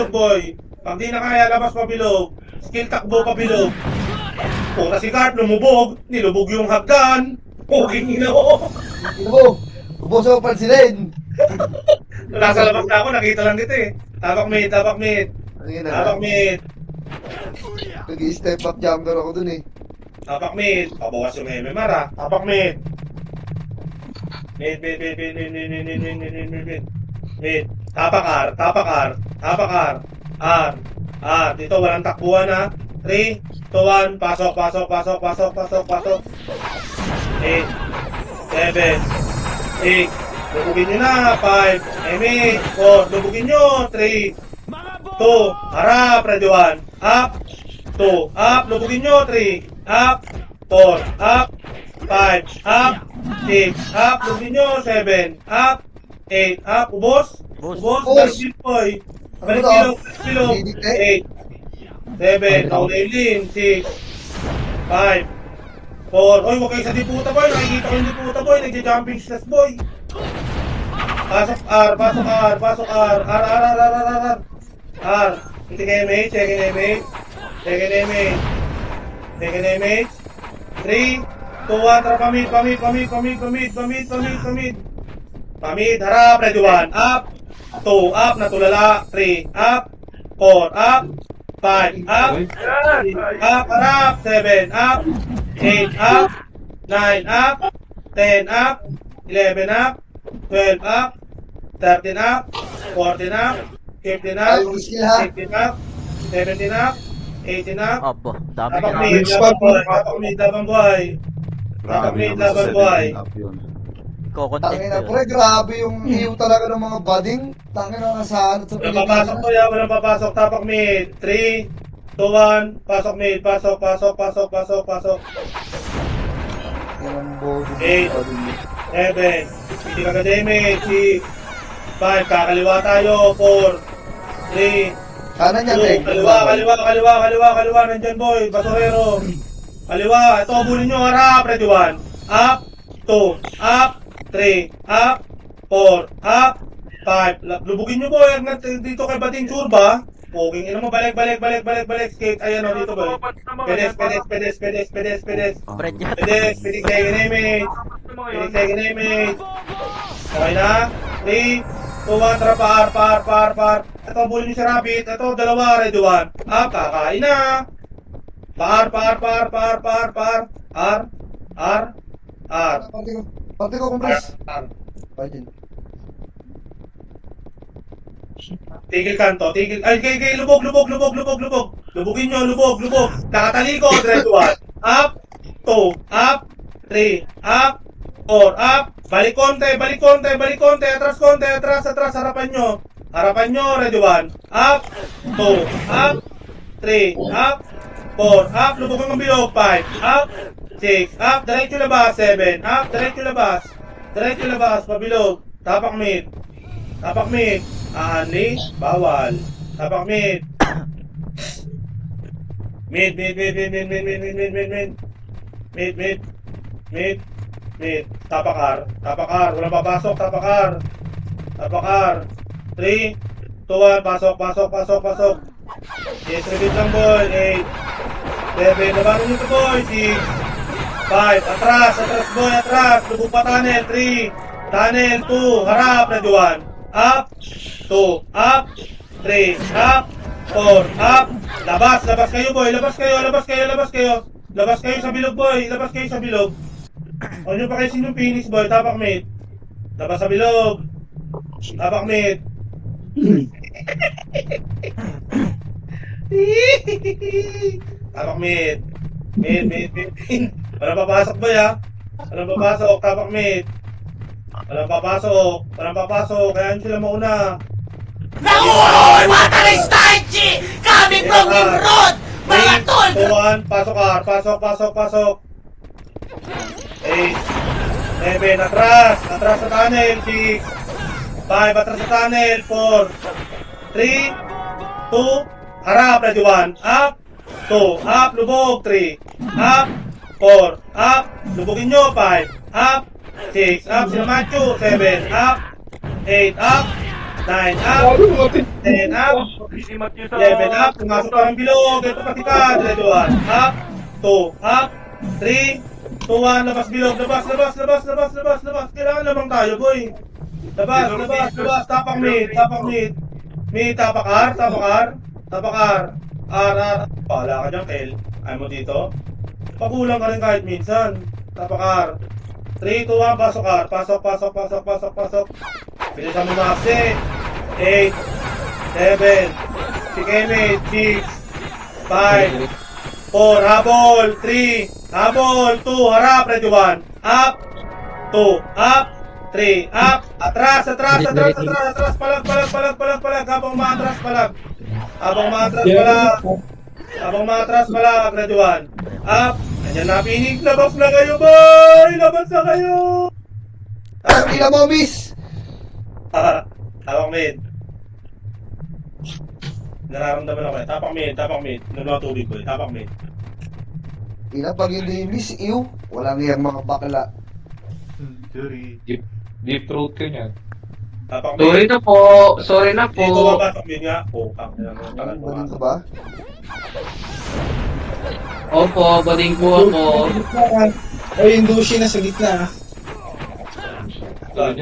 boy. Pag di na kaya, labas pabilog. Skill takbo pabilog. Pura si Carp, lumubog. Nilubog yung hagdan. Okay, ino. Ino, ubos ako pansilin. Nasa labas na ako, nakita lang dito eh. Tapak mid. Ano yun na? Nag-i-step up jumper ako dun eh. Tapak mid. Pabawas yung MMR ah. Tapak mid. Mid. Tapak R. R. Dito walang takbuhan ha. 3, 2, 1. Pasok. 8, 7, 8. Lubugin nyo na. 5, 4. Lubugin nyo. 3, 2. Harap. Ready 1. Up. 2. Up. Lubugin nyo. 3. Up. 4. Up. 5. Up. 6. Up. Lubugin nyo. 7. Up. 8. Up. Ubos. Balik boy. Balik kilo. 8. 7. Naulilin. 6. 5. 4. Oy, huwag kayo sa diputa boy. Nakikita ko yung diputa boy. Nagja-jumping slash boy. Pasok R. R. Hindi kayo mate. Second image. 3, 2, 1. Tara pamid. Pamid. Harap. Ready 1. Up. 2. Up. Natulala. 3. Up. 4. Up. 5. Up. 6 up. Harap. 7. Up. 8 up. 9 up. 10 up. 11 up. 12 up. 13 up. 14 up. 15 up. 16 up. 17 up. 18 up. Aba, dami Tapak na. mid, laban buhay. Tapak mid, laban buhay. Tapak mid, naman sa laban buhay. 17 up yun. Iko-content Tangin na, ko pre, yun. grabe yung iyo talaga ng mga bading. Tangin na nasaan sa Walang papasok Pilipinas. to ya, walang papasok. Tapak mid. 3, 2, 1. Pasok mid. Pasok, pasok, pasok, pasok, pasok. Yung bodo. 8, 7. Hindi ka damage. 6, 5. Kakaliwa tayo. 4, 3, Kanan yan, Reg. Kaliwa. Nandyan, boy. Basurero. Kaliwa. Ito, abulin nyo. Harap. Ready, 1. Up. 2. Up. 3. Up. 4. Up. 5. Lubugin nyo, boy. Hanggang dito kay Bating Churba. Poging ina mo. Balik. Skate. Ayan, o. Dito, boy. Pedes. Fred yan. Pedes. Pinig second image. Okay na? 3, 2, 1, tara, par. Ito, bulin niyo si Rabbit. Ito, dalawa, ready, 1. Kakain na. Par. R. Pati ko, compress. R. Pwede. Tigil kanto, tigil. Ay, kay, lubog. Lubugin nyo, lubog. Nakatalikod, ready, 1. Up. 2. Up. 3. Up. 4. Up. Balik konti. Atras. Harapan nyo, ready, 1. Up. 2. Up. 3. Up. 4. Up. Lubog ang bilog. 5. Up. 6. Up. Diretso labas. 7. Up. Diretso labas. Pabilog. Tapak mid. Ani. Bawal. Tapak mid. Mid. Tapak R. Walang papasok. Tapak R. 3, 2, 1. Pasok. Yes, repeat lang, boy. 8, 7. Labanan nyo ito, boy. 6, 5. Atras, boy. Lubog pa tunnel. 3. Tunnel. 2. Harap. Ready, 1. Up. 2. Up. 3. Up. 4. Up. Labas kayo, boy. Labas kayo sa bilog, boy. O nyo pa kayo sinong finish, boy. Tapak mid. Labas sa bilog. Tapak mid. Tapak mid. Walang papasok, boy, ha? Tapak mid. Walang papasok. Kaya nyo sila mauna. Nahuhuli mga taray-starchy! Coming from Nimrod! Mga tol! 2, 1, pasok R, pasok. 8, 7, atras sa tunnel, 6, 5, atras sa tunnel, 4, 3, 2, harap, ready, 1, up, 2, up, lubog, 3, up, 4, up, lubogin nyo, 5, up, 6, up, sila Machu, 7, up, 8, up, 9, up, 10, up, 11 up, pumasok pa ng bilog, ito patikad, ready, 1, up, 2, up, 3, 2, 1, labas bilog, labas, kailangan lamang tayo, boy. Labas, tapak mid, tapak R, pala ka dyan, Kel, ayaw mo dito, pagulang ka rin kahit minsan, tapak R, 3, 2, 1, pasok R, pasok, bilisan mo na kasi, 8, 7, si Kemit, 6, 5, 4, habol, 3, habol, 2, harap, ready, 1, up, 2, up, 3, up, atras, palag, habang maatras, palag, ready, 1, up, nandiyan na pinig, labas na kayo, boy, labas na kayo, Ang ina mo, miss! tapak mid. Nararamdaman ako eh. Tapak mid. Naglatubig ko eh. Tapak mid. Ina, pag hindi miss, iyo. Walang iyang mga bakla. Deep throat ka niyan. Tapak Sorry mid. na po. Sorry na po. Dito ba tapak mid nga? Oh, Bading ka ba? Opo, bading po ako. Ay, yung Dushi na sa gitna. Utang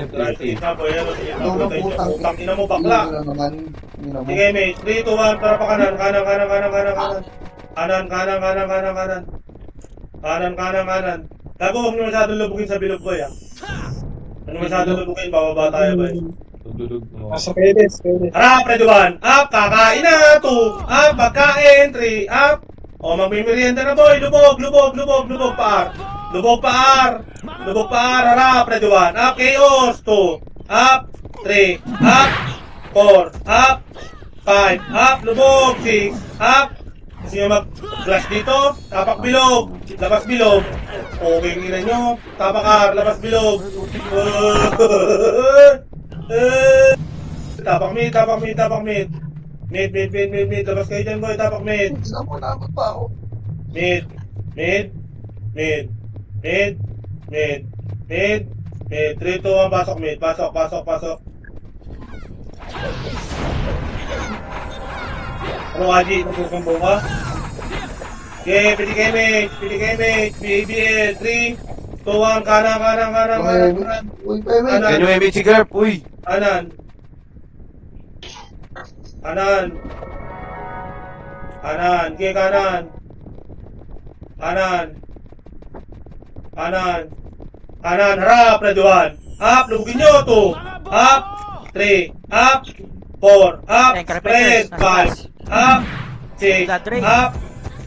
ina mo bakla. Ina naman. Ina mo. Sige, mate. 3, 2, 1. Para pa kanan. Kanan. Gago, huwag nyo masyadong lubugin sa bilog, boy, ah. Huwag nyo masyadong lubugin. Bababa tayo, boy. Nasa pedes, pedes. Harap, ready 1. Up, kakain na. 2. Up, pagkain. 3. Up. O, magmimerienda na boy. Lubog, lubog, lubog, lubog pa. Lubog pa. Lubog pa. Harap, ready 1. Up, chaos. 2. Up. 3. Up. 4. Up. 5. Up, lubog. 6. Up. Gusto nyo mag-flash dito? Tapak bilog. Labas bilog. Okay, ngina nyo. Tapak R. Labas bilog. Tapak mid, tapak mid, tapak mid. Mid, mid, mid, mid, mid. Labas kayo dyan, boy. Tapak mid. Nakot pa ako. Mid, mid, mid, mid, mid, mid, mid. 3, 2, 1, pasok mid. Pasok, pasok, pasok. Ano, Aji? Nagsusumbong ka? Okay, PDKMH, PDKMH, BABL. 3, 2, 1, kanan, kanan, kanan, kanan, kanan. Uy, payment. Kanan. Yan yung MH si Garp, uy. Kanan. Kanan. Kanan. Okay, kanan. Kanan. Kanan. Kanan. Harap. Ready 1. Up. Lubugin nyo. 2. Up. 3. Up. 4. Up. Spread. 5. Up. 6. Up.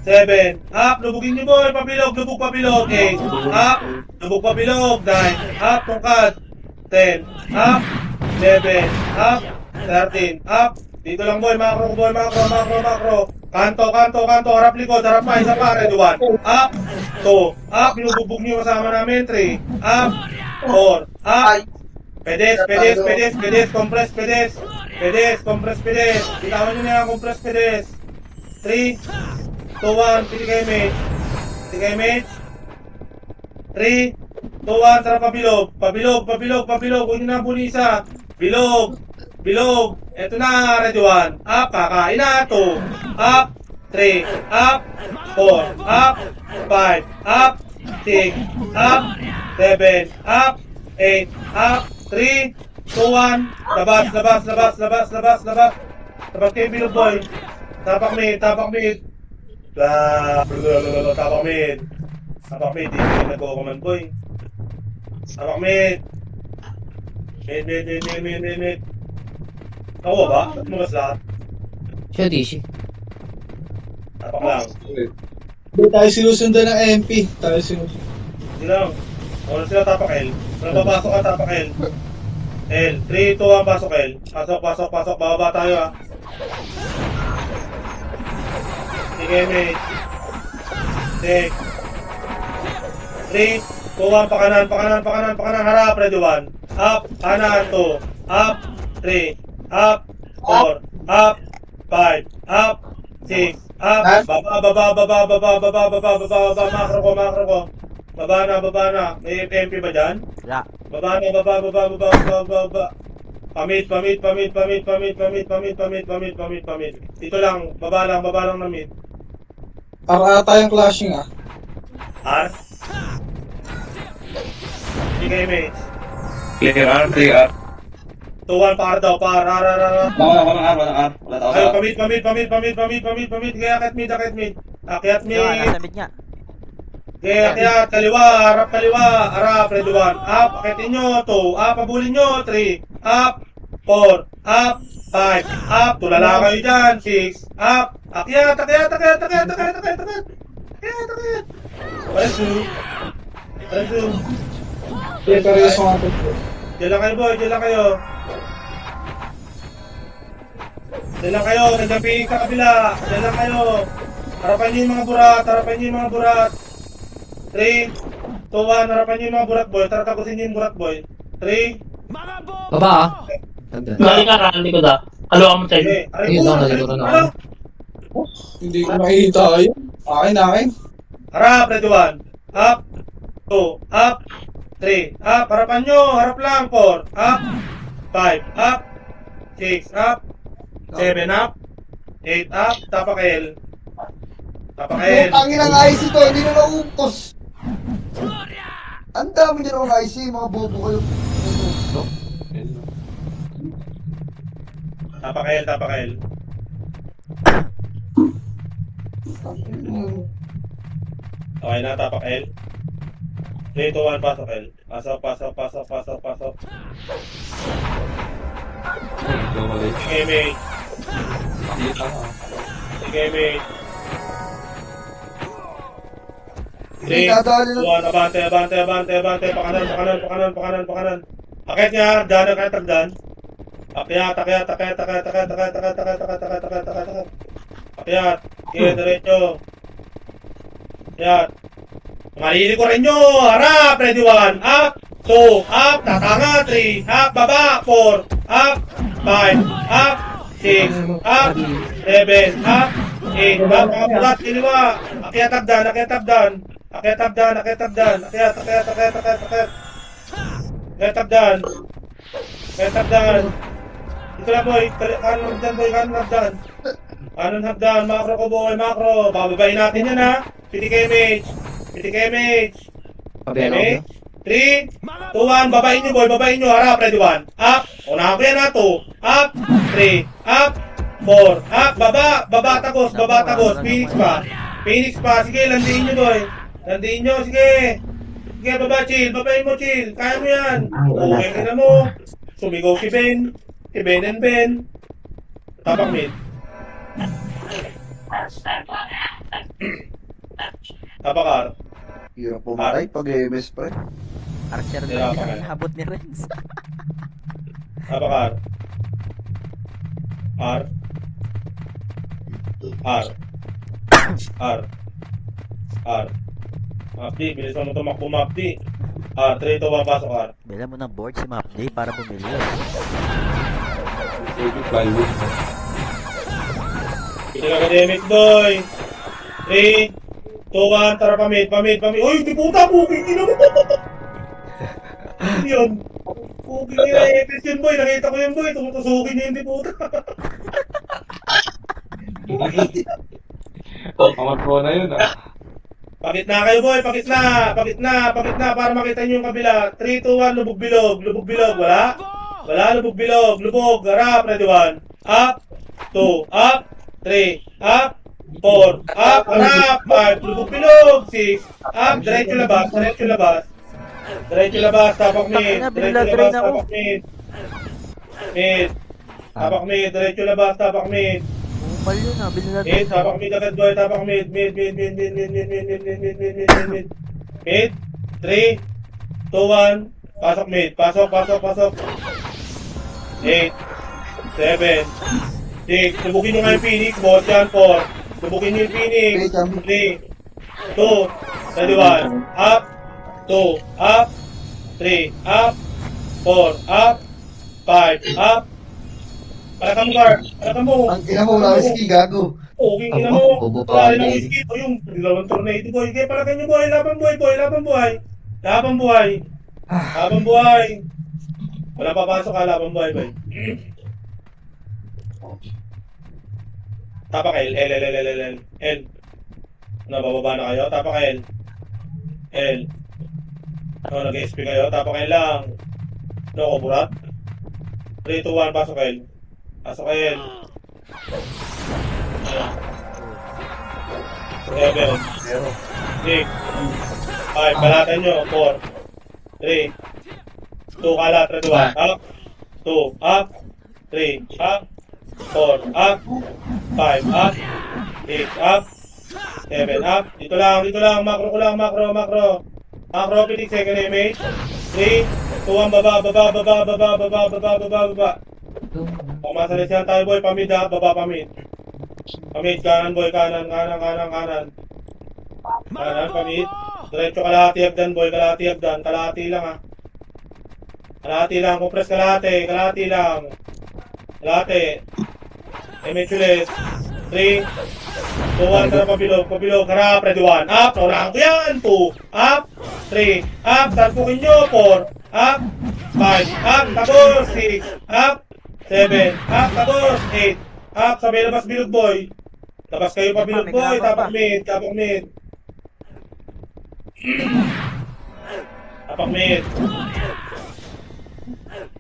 7. Up. Lubugin nyo boy. Pabilog. Lubog pabilog. 8. Up. Lubog pabilog. 9. Up. Tungkad. 10. Up. 11. Up. 13. Up. Dito lang boy. Macro boy. Macro. Macro. Macro. Kanto. Kanto. Kanto. Harap likod. Harap pa. Isa pa. Ready 1. Up. 2. Up. Binubugbog nyo kasama namin. 3. Up. 4. Up. Pedes. Pedes. Pedes. Pedes. Compress. Pedes. Pedes. Compress. Pedes. Bitawan nyo na yan. Compress. Pedes. 3. 2, 1. PDKMH. PDKMH. 3. 2, 1. Sarap pabilog. Pabilog. Pabilog. Pabilog. Huwag nyo na bunisa. Bilog. Bilog. Eto na. Ready 1. Up. Kakain na. 2. Up. 3. Up. 4. Up. 5. Up. 6. Up. 7. Up. 8. Up. 3. 2, 1. Labas. Labas. Labas. Labas. Labas. Labas. Labas kayo bilog boy. Tapak mid. Tapak mid. Tapak mid. Tapak mid. Hindi nag-command boy. Tapak mid. Mid, mid, mid, mid, mid, mid, mid. Ako ba? Ba't mo mas lahat? Siya, DC. Tapak lang. Hindi tayo sinusundan ng MP. Tayo sinusundan. Hindi lang. Wala sila tapak L. Wala papasok ka tapak L. L. 3, 2, 1, pasok L. Pasok, pasok, pasok. Bababa tayo ha. Sige, mate. 6. 3, 2, 1, pakanan, pakanan, pakanan, pakanan. Harap, ready 1. Up, kanan, 2. Up, 3. Up, 4. Up, 5. Up, 6. Up, baba, baba, baba, baba, baba, baba, baba, baba, macro ko, macro ko. Baba na, baba na. May FMP ba dyan? Yeah. Baba na, baba, baba, baba, baba, baba. Pamit, pamit, pamit, pamit, pamit, pamit, pamit, pamit, pamit, pamit, pamit. Dito lang, baba lang na mid. Para ata yung clashing ah. R? Sige, mate. Clear R, clear R. 2-1, par daw, par. R. Walang R. Wala tao Ay, sa R. pamit. Kaya akit mid. Akyat mid. Yeah, nasa mid niya. Kaya akyat, kaliwa, harap, ready 1. Up, akitin nyo, 2. Up, pabulin nyo, 3. Up, 4. Up, 5. Up, tulala kayo dyan, 6. Up, akyat. Paresu. Hindi, pero yung mga Diyan lang kayo, boy. Diyan lang kayo. Nandiyan pingin sa kabila. Diyan lang kayo. Harapan niyo yung mga burat. 3, 2, 1. Harapan niyo yung mga burat, boy. Tara, tapusin niyo yung burat, boy. 3. Baba ah. Tanda. Balik ka, rally ko da. Kalawa mo tayo. Okay. Ayun lang, nalilito na ako. hindi ko makikita kayo. Akin. Harap, ready 1. Up. 2. Up. 3. Up. Harapan nyo. Harap lang. 4. Up. 5. Up. 6. Up. 7. Up. 8. Up. Tapak L. Tapak L. Ang inang IC to, hindi na naupos. Ang dami nyo ng IC, mga bobo kayo. Tapak L. Tapak L. Okay na. Tapak L. 3, 2, 1. Pasok L. Pasok. Sige, mate. Sige, mate. Hindi, 3, dadali na. 2, 1, abante. Pakanan. Akit niya, hagdan, akit, hagdan. Akyat. Akyat. Sige, diretso. Akyat. Malili ko rin nyo. Harap, ready 1. Up, 2, up, tatanga, 3, up, baba, 4, up, 5, up, 6, up, 7, up, 8, up, makapulat, kiliwa. Akyat, hagdan. Akyat, hagdan. Ito lang, boy. Kanan hagdan. Makro ko, boy. Makro. Bababayin natin yan, ha. PTK mage. Pabero. 3, 2, 1. Babayin nyo, boy. Babayin nyo. Harap. Ready 1. Up. Unahan ko yan, ha. 2. Up. 3. Up. 4. Up. Baba. Tagos. Phoenix pa. Sige, landiin nyo, boy. Sige. Sige, baba, chill. Babayin mo, chill. Kaya mo yan. Okay, kaya mo. Sumigaw si Ben. Si Ben and Ben. Tapak mid. Tapak R. Hirap pumatay pag MS pre. Archer Kaya na pa yan. kaya. Habot ni Renz. Tapak R. Mapdi, bilisan mo tumakbo, Mapdi. R, 3, 2, 1, pasok R. Bila mo ng board si Mapday para bumili. Hindi academic, boy. 3, 2, 1, tara pamit. Uy, di puta, booking yun naman. Yun. Booking yun na epis yun, boy. Nakita ko yun, boy. Tumutusukin niya yung di puta. Kamatro na yun ah. Pakit na kayo, boy. Pakit na para makita niyo yung kabila. 3, 2, 1, lubog-bilog. Wala, lubog-bilog. Harap, ready 1. Up, 2, up, 3, up, 4, up, harap, 5, lubog-bilog, 6, up, diretso labas, tapak mid, tapak mid, diretso labas, tapak mid. Umal yun ah. Binila Mid, tapak mid agad, boy, tapak mid. Mid. 3, 2, 1, pasok mid, pasok. 8, 7, 6, lubugin nyo nga yung Phoenix, boss yan, 4. Lubugin nyo yung Phoenix, 3, 2, ready 1, up, 2, up, 3, up, 4, up, 5, up. Palakam mo. Ang ina mo, wala ski gago. Okay, ina mo. Bobo pa Dali lang kami. yung skip o yung dalawang tornado, boy. Kaya palakan nyo, boy. Laban buhay. Wala papasok ka, laban buhay, boy. Tapak L. Nabababa na kayo? Tapak L. Nag-SP kayo? Tapak L lang. Kuburat. 3, 2, 1, pasok L. 7, 6, 5, balatan nyo, 4, 3, 2, kalat, ready 1, up, 2, up, 3, up, 4, up, 5, up, 6, up, 7, up, dito lang, makro, pitik, second image, 3, 2, 1, baba, pumasalis yan tayo, boy, pamid ha, baba pamid. Pamid, kanan, boy, kanan. Kanan, pamid. Diretso kalahati hagdan, boy, kalahati lang ha. Kalahati lang, compress kalahati lang. Image ulit. 3, 2, 1, tara pabilog, harap, ready 1, up, naunahan ko yan, 2, up, 3, up, tarpukin nyo, 4, up, 5, up, tapos, 6, up, 7, up, tapos, 8, up, sabay labas bilog, boy. Labas kayo pa bilog, boy, tapak mid. Tapak mid.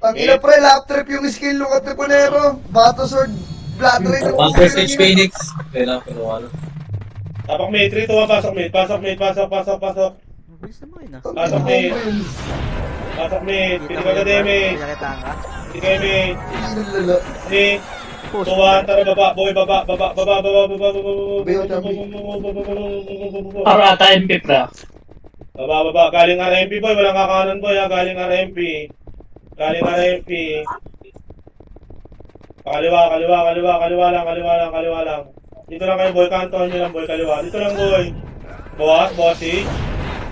Ang ina pre, lap trip yung skill ng Katriponero. Bato sword, blood rain. Ang prestige Phoenix. Kailangan kinuha na. Tapak mid, 3, 2, 1, pasok mid. Mabilis naman yun ah. Pasok mid, pitik agad damage. Pinakitaan ka? Sige, mate. Lala. Three, Push. tuwa, tara baba, boy, baba. Para ata MP pra. Baba. Galing RMP, boy. Walang kakanan, boy, ha. Galing RMP. Kaliwa lang. Dito lang kayo, boy. Kantohan nyo lang, boy. Kaliwa. Dito lang, boy. Bossy.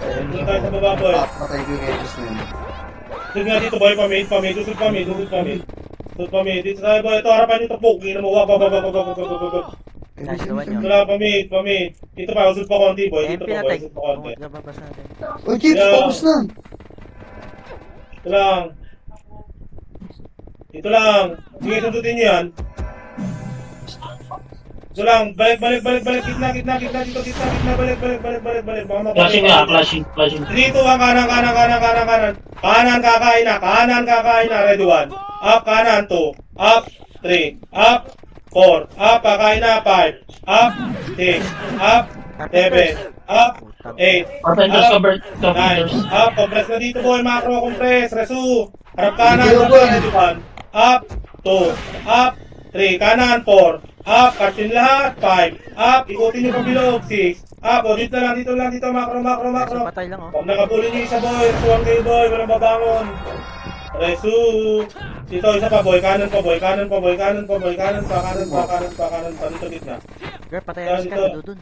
Dito tayo sa baba, boy. Patay ko yung Etos na yun. Susod nga dito, boy. Pamit. Susod pamit. Dito tayo, boy. Ito, harapan nyo ito, poke. Ina mo, wag. Nice naman Dito yun. lang, pamit. Dito pa, usod pa konti, boy. Dito MP pa, na boy. tag. Usod pa konti. Lumabas natin. Uy, Chips, focus na! Ito lang. Sige, sundutin nyo yan. Ito lang. Balik. Gitna. Dito, gitna. Balik. Baka mapalik. Clashing. 3, 2, 1, kanan. Kanan kakain na. Ready, 1. Up, kanan, 2. Up, 3. Up, 4. Up, kakain na, 5. Up, 6. Up, 7. Up, 8. Carpenters cover. 9. Up, compress na dito, boy. Macro, compress. Resu. Harap kanan. Hindi, boy. Ready, 1. Up, 2. Up, 3. Kanan, 4. Up, kartin lahat. 5. Up, ikutin nyo pabilog. 6. Up, o dito lang. Macro. Patay lang oh. Pag nakapuli nyo isa, boy. Resuan kayo, boy. Walang babangon. Resu. Dito, isa pa, boy. Kanan pa. Dito, gitna. Girl, patay ang Dito. scan. Dudun.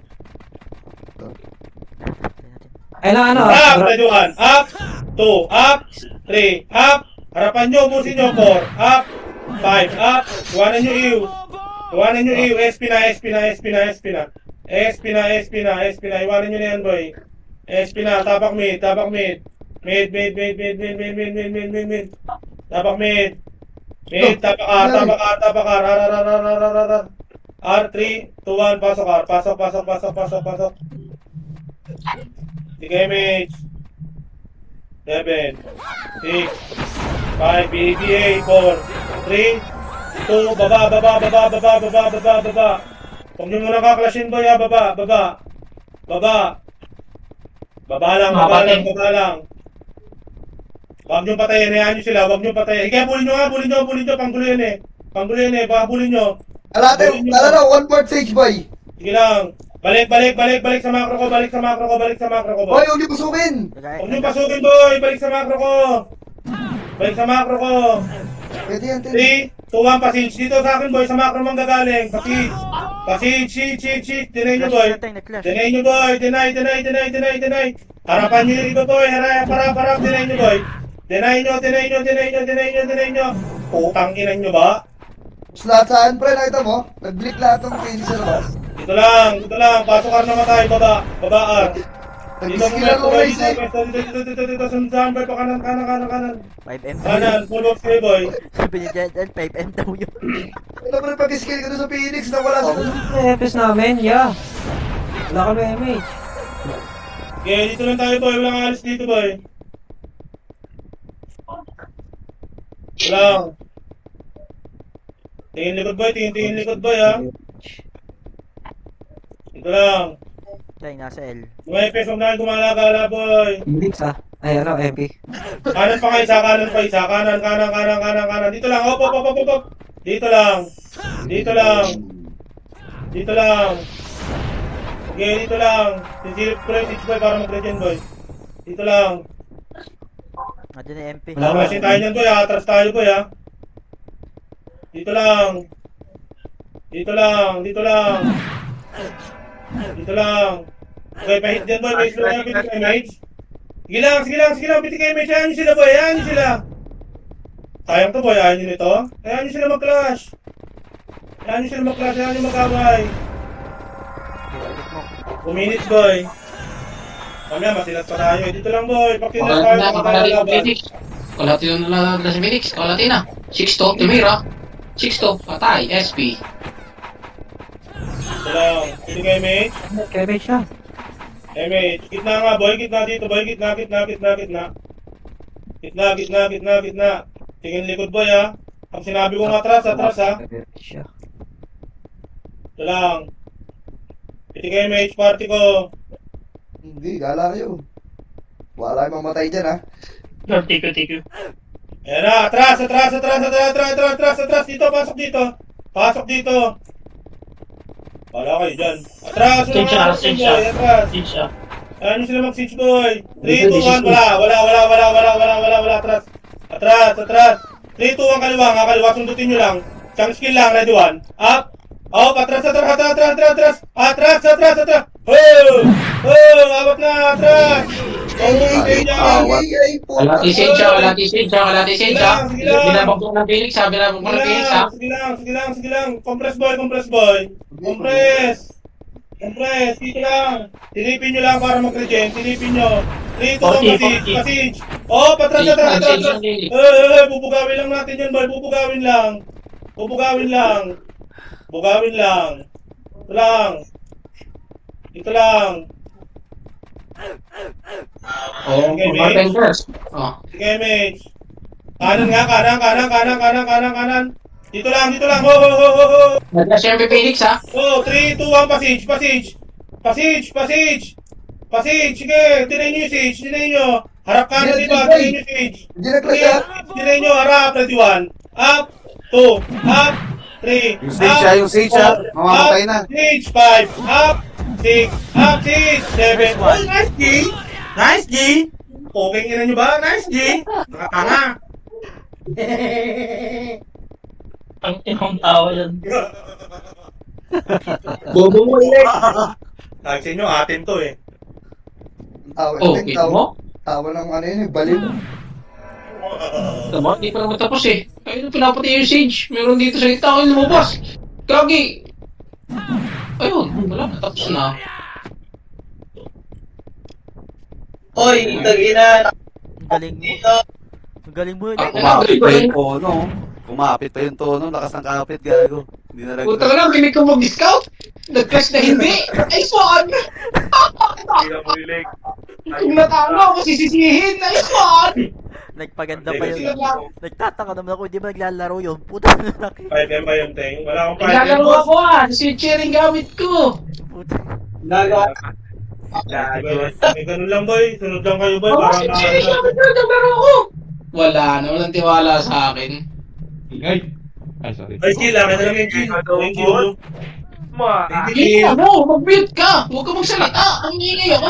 Ay na ano. Up, ready, 1. Up, 2. Up, 3. Up. Harapan nyo, busin nyo, 4. Up, 5. Up. Iwanan nyo iyo. SP na. Iwanan nyo na yan, boy. SP na. Tapak mid. Mid. Tapak mid. Tapak R. R3, 2, 1. Pasok R. Pasok. Sige, mage. 7, 6, 5, BBA, 4, 3, 2, baba. Huwag nyo muna kaklashin, boy, ha, baba. Baba lang. Huwag nyo patayin, hayaan nyo sila, Ika, bulin nyo, panggulo yan eh. Baka bulin nyo. Alate, tala na, one part sage, boy! Sige lang. Balik sa macro ko, boy. Boy, huwag niyo pasukin! Huwag nyo pasukin, boy, balik sa macro ko. Pwede yan, Tin. 3, 2, 1, pasage. Dito sa akin, boy, sa macro mong gagaling. Pasage, cheat. Deny nyo, boy. Deny. Harapan nyo yung iba, boy. Harap. Deny nyo, boy. Deny nyo. Putang inan nyo ba? Lahat saan, pre, nakita mo? Nag-blink lahat ng pin sa labas. Dito lang. Pasok ka namatay, baba. Babaan. Dito, Nag-skillan ko, guys, eh. Dito, sundan, boy. Kanan. 5M. Kanan, full box kayo, boy. Sabi niya dyan, 5M daw yun. Ito, pre, pag-skill ko doon sa Phoenix na wala sa... Epis namin, yeah. Wala kami MH. Okay, dito lang tayo, boy. Walang alis dito, boy. Lang. Tingin likod, boy, ha. Dito lang. Siya yung nasa L. May peso na gumala-gala, boy. Phoenix ah. Ay ano, MP. Kanan pa isa. Kanan. Dito lang. Op. Dito lang. Okay, dito lang. Sisilip ko lang yung boy para mag-regen, boy. Dito lang. Nandiyan na yung MP. Lamasin tayo niyan, boy. Atras tayo, boy, ha. Dito lang. Okay, pahit dyan, boy. May slow na pitik kay mage. Sige lang. Pitik kay mage. Ayaw nyo sila, boy. Sayang to, boy. Ayaw nyo nito. Ayaw nyo sila mag-clash. Ayaw nyo mag-away. 2 minutes, boy. Mamaya, masilat pa tayo. Dito lang, boy. Pakinas tayo. Kalati na si Phoenix. Kalati na. 6-2. Tumira. 6-2. Patay. SP. Dito lang. Pitik kay mage. Kaya siya. Mage. Gitna nga, boy. Gitna dito, boy. Gitna. Tingin likod, boy, ha. Pag sinabi kong atras, ha. Siya. Ito lang. Pitik kay mage party ko. Hindi, gala kayo. Wala kayong mamatay dyan, ha. Thank you. Yan na, atras. Dito, pasok dito. Pasok dito. Wala kayo dyan. Atras, Siege siya, siege siya. atras. Siege siya. Ayan yung sila mag-siege boy. 3, 2, 1, wala, atras. Atras. 3, 2, 1, kaliwa, sundutin nyo lang. Isang skill lang, ready 1. Up. Up, atras. Atras. Abot na, atras. Kalati siege siya. Binabang ko ng Phoenix ha. Sige lang. Compress boy. Compress. Dito lang. Silipin nyo lang para mag-regen. Silipin nyo. 3, 2, 1, passage. Oh, patras. Bubugawin lang natin yun, boy. Bubugawin lang. Ito lang. Oh, Martin first. Oh. Sige, mate. Kanan. Dito lang. Ho. Nagka siya may Phoenix ha. Oh, 3, 2, 1, passage. Sige, tirayin nyo yung siege. Harap ka na, diba? Tirayin nyo yung siege. Tirayin nyo, harap. Ready 1. Up. 2. Up. 3. Yung siege siya. Mamamatay na. 6, 5. Up. 6. Up. 6. 7. Oh, nice, G. Okay nga nyo ba? Nice, G. Nakatanga. Ang tinong tao yan. Bobo mo ulit. Sabi sa inyo, atin to eh. Oh, kita mo? Tawa ng ano yun, balin. Tama, hindi pa naman tapos eh. Ayun, pinapatay yung siege. Meron dito sa tao yung lumabas. Gagi! Ayun, wala, tapos na. Oy, tag-ina. Ang galing mo. Kumapit pa yung tono. Lakas ng kapit, gago. Hindi na Kung talagang kinig ko mag-discount, nag-crash na hindi. Ay, son! Kung natama ako, sisisihin. Ay, son! Nagpaganda pa yun. Nagtataka naman ako, hindi ba naglalaro yun? Puta na laki. 5M ba yung thing? Wala akong 5M. Naglalaro ako switcher yung gamit ko. Puta. May ganun lang boy. Sunod lang kayo boy. Oo, Parang switcher yung gamit ko. Naglaro ako. Wala na, walang tiwala sa akin. Ay, sorry. Ay, chill lang. Ano lang yung chill. Thank you. Hindi mo, mag-mute ka. Huwag ka magsalita. Ang ingay ako.